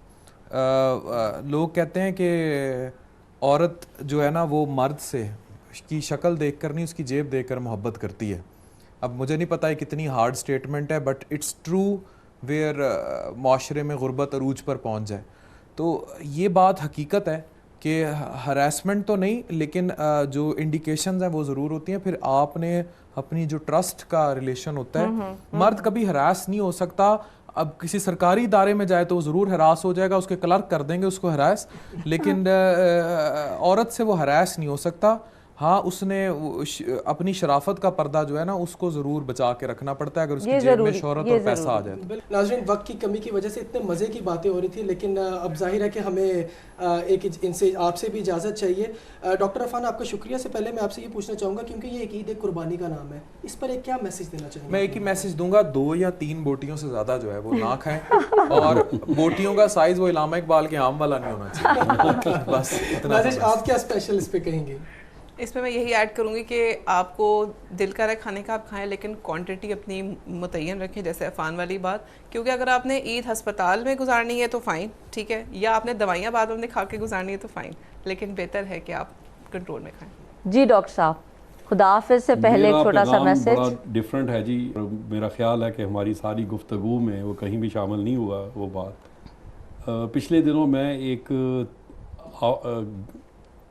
लोग कहते हैं कि औरत जो है ना वो मर्द से की शक्ल देख कर नहीं उसकी जेब देख कर मोहब्बत करती है। अब मुझे नहीं पता है कितनी हार्ड स्टेटमेंट है, बट इट्स ट्रू वेयर माशरे में गुर्बत अरूज पर पहुंच जाए। तो ये बात हकीकत है कि हरासमेंट तो नहीं, लेकिन जो इंडिकेशंस हैं वो ज़रूर होती हैं। फिर आपने अपनी जो ट्रस्ट का रिलेशन होता है, मर्द कभी हरास नहीं हो सकता। अब किसी सरकारी इदारे में जाए तो वो ज़रूर हरास हो जाएगा, उसके क्लर्क कर देंगे उसको हरास, लेकिन औरत से वो हरास नहीं हो सकता। हाँ, उसने अपनी शराफत का पर्दा जो है ना उसको ज़रूर बचा के रखना पड़ता है अगर उसकी जेब में शोहरत और पैसा आ जाए। नाज़रीन, वक्त की कमी की वजह से इतने मज़े की बातें हो रही थी, लेकिन अब जाहिर है कि हमें एक इनसे आपसे भी इजाज़त चाहिए। डॉक्टर अफान, आपका शुक्रिया। से पहले मैं आपसे ये पूछना चाहूँगा, क्योंकि ये ईद एक कुर्बानी का नाम है, इस पर एक क्या मैसेज देना चाहिए? मैं एक ही मैसेज दूंगा, 2 या 3 बोटियों से ज़्यादा जो है वो ना खाएं और बोटियों का साइज़ वो इलामा इकबाल के आम वाला नहीं होना चाहिए। बस इतना। आप क्या स्पेशल इस पे कहेंगे? इसमें मैं यही ऐड करूँगी कि आपको दिल कर रहा है खाने का आप खाएं, लेकिन क्वांटिटी अपनी मुतय्यन रखें, जैसे अफान वाली बात। क्योंकि अगर आपने ईद हस्पताल में गुजारनी है तो फ़ाइन, ठीक है, या आपने दवाइयाँ बाद में खा के गुजारनी है तो फ़ाइन, लेकिन बेहतर है कि आप कंट्रोल में खाएं। जी डॉक्टर साहब, खुदा हाफिज़ से पहले एक छोटा सा मैसेज। बड़ा डिफरेंट है जी, मेरा ख्याल है कि हमारी सारी गुफ्तगू में वो कहीं भी शामिल नहीं हुआ वो बात। पिछले दिनों मैं एक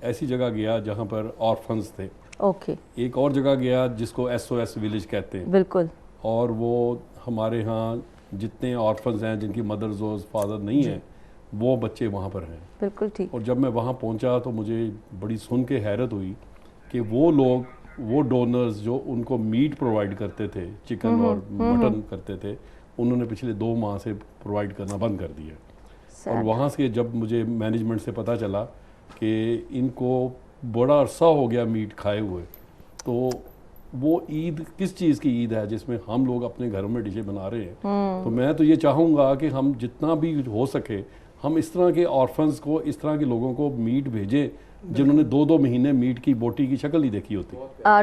ऐसी जगह गया जहाँ पर ऑर्फन्स थे। ओके। एक और जगह गया जिसको SOS विलेज कहते हैं। बिल्कुल। और वो हमारे यहाँ जितने ऑर्फन्स हैं जिनकी मदर्स और फादर नहीं हैं, वो बच्चे वहाँ पर हैं। बिल्कुल ठीक। और जब मैं वहाँ पहुँचा तो मुझे बड़ी सुन के हैरत हुई कि वो लोग, वो डोनर्स जो उनको मीट प्रोवाइड करते थे, चिकन और मटन करते थे, उन्होंने पिछले 2 माह से प्रोवाइड करना बंद कर दिया। और वहाँ से जब मुझे मैनेजमेंट से पता चला कि इनको बड़ा अरसा हो गया मीट खाए हुए, तो वो ईद किस चीज़ की ईद है जिसमें हम लोग अपने घरों में डिशें बना रहे हैं। तो मैं तो ये चाहूँगा कि हम जितना भी हो सके हम इस तरह के ऑर्फन्स को, इस तरह के लोगों को मीट भेजें जिन्होंने 2-2 महीने मीट की बोटी की शक्ल ही देखी होती।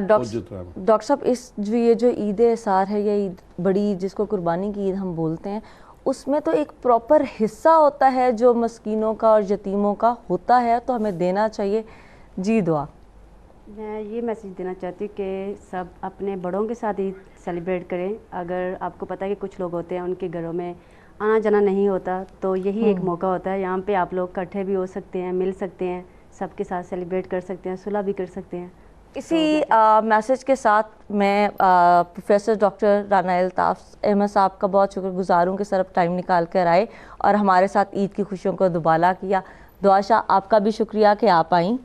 डॉक्टर साहब, इस ये जो ईद एसार है, ये ईद बड़ी जिसको कुर्बानी की ईद हम बोलते हैं, उसमें तो एक प्रॉपर हिस्सा होता है जो मस्कीनों का और यतीमों का होता है, तो हमें देना चाहिए। जी दुआ। मैं ये मैसेज देना चाहती हूँ कि सब अपने बड़ों के साथ ईद सेलिब्रेट करें। अगर आपको पता है कि कुछ लोग होते हैं उनके घरों में आना जाना नहीं होता, तो यही एक मौका होता है, यहाँ पे आप लोग इकट्ठे भी हो सकते हैं, मिल सकते हैं, सबके साथ सेलिब्रेट कर सकते हैं, सुलह भी कर सकते हैं। इसी मैसेज के साथ मैं प्रोफेसर डॉक्टर राना अल्ताफ़ अहमद साहब का बहुत शुक्रगुजार हूँ कि सर अब टाइम निकाल कर आए और हमारे साथ ईद की खुशियों को दुबाला किया। दुआ शाह, आपका भी शुक्रिया कि आप आई।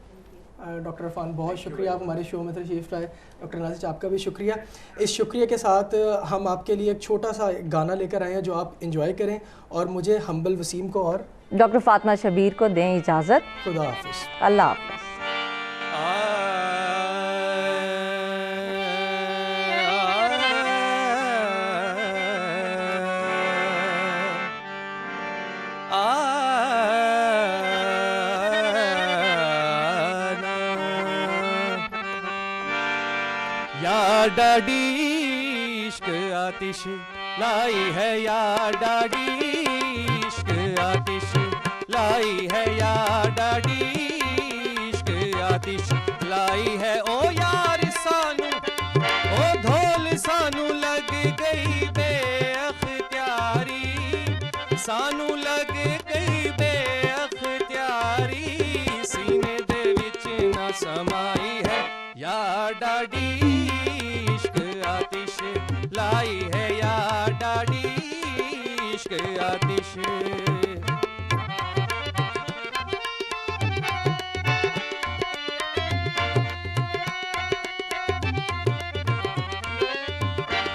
डॉक्टर अरफान, बहुत शुक्रिया, आप हमारे शो में तशरीफ़ लाए। डॉक्टर नाज़िर, आपका भी शुक्रिया। इस शुक्रिया के साथ हम आपके लिए एक छोटा सा गाना लेकर आए हैं जो आप इंजॉय करें, और मुझे हम्बल वसीम को और डॉक्टर फातिमा शबीर को दें इजाज़त। खुदा हाफिज़। अल्लाह हाफिज़। डाडी इश्क आतिश लाई है या डाडी इश्क आतिश लाई है या डाडी इश्क आतिश लाई है। ओ यार सानू ओ धोल सानू लग गई बेअख्तियारी, सानू लग गई बेअख्तियारी, सीने दे विच ना समाई है या डाडी लाई है या डाडी इश्क आतिश।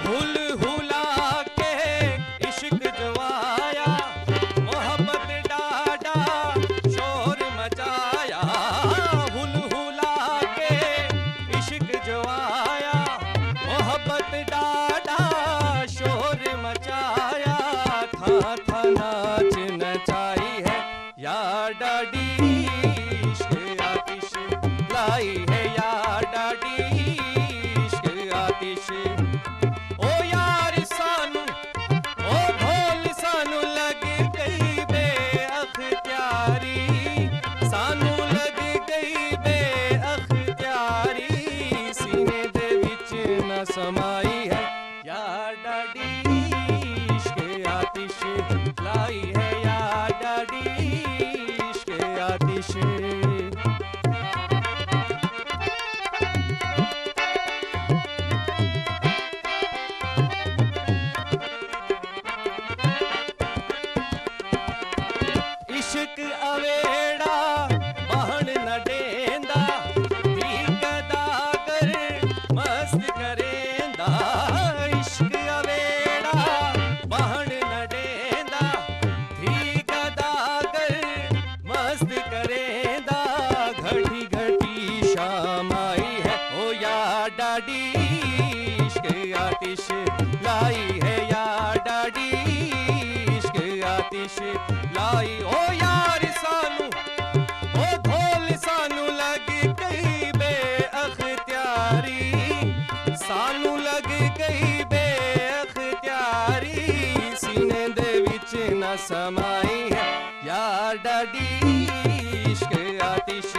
हुल हुला के इश्क जवाया, मोहब्बत डाडा शोर मचाया। हुल हुला के इश्क जवाया, मोहब्बत डाडा शोर मचाया। था था नाच नचाई है या डाडी इश्क आतिश लाई है या डाडी इश्क आतिश। ओ यार सानू ओ ढोल सानू लग गई बेअख्तियारी, सानू लग गई बेअख्तियारी, सीने दे विच न समाई है या डाडी इश्क आतिश लाई है या डाडी इश्क आतिश। इश्क अवेड़ा बहन न डेंदा, ठीक दागर मस्त करेंदा। इश्क अवेड़ा बहन न डेंदा, ठीक दागर मस्त करेंदा। घटी घटी शाम आई है ओ या डाडी इश्क आतिश लाई है या डाडी इश्क आतिश लाई। ओ यार सानू ओ ढोल सानू लग गई समाई है यार डाडी इश्क आतिश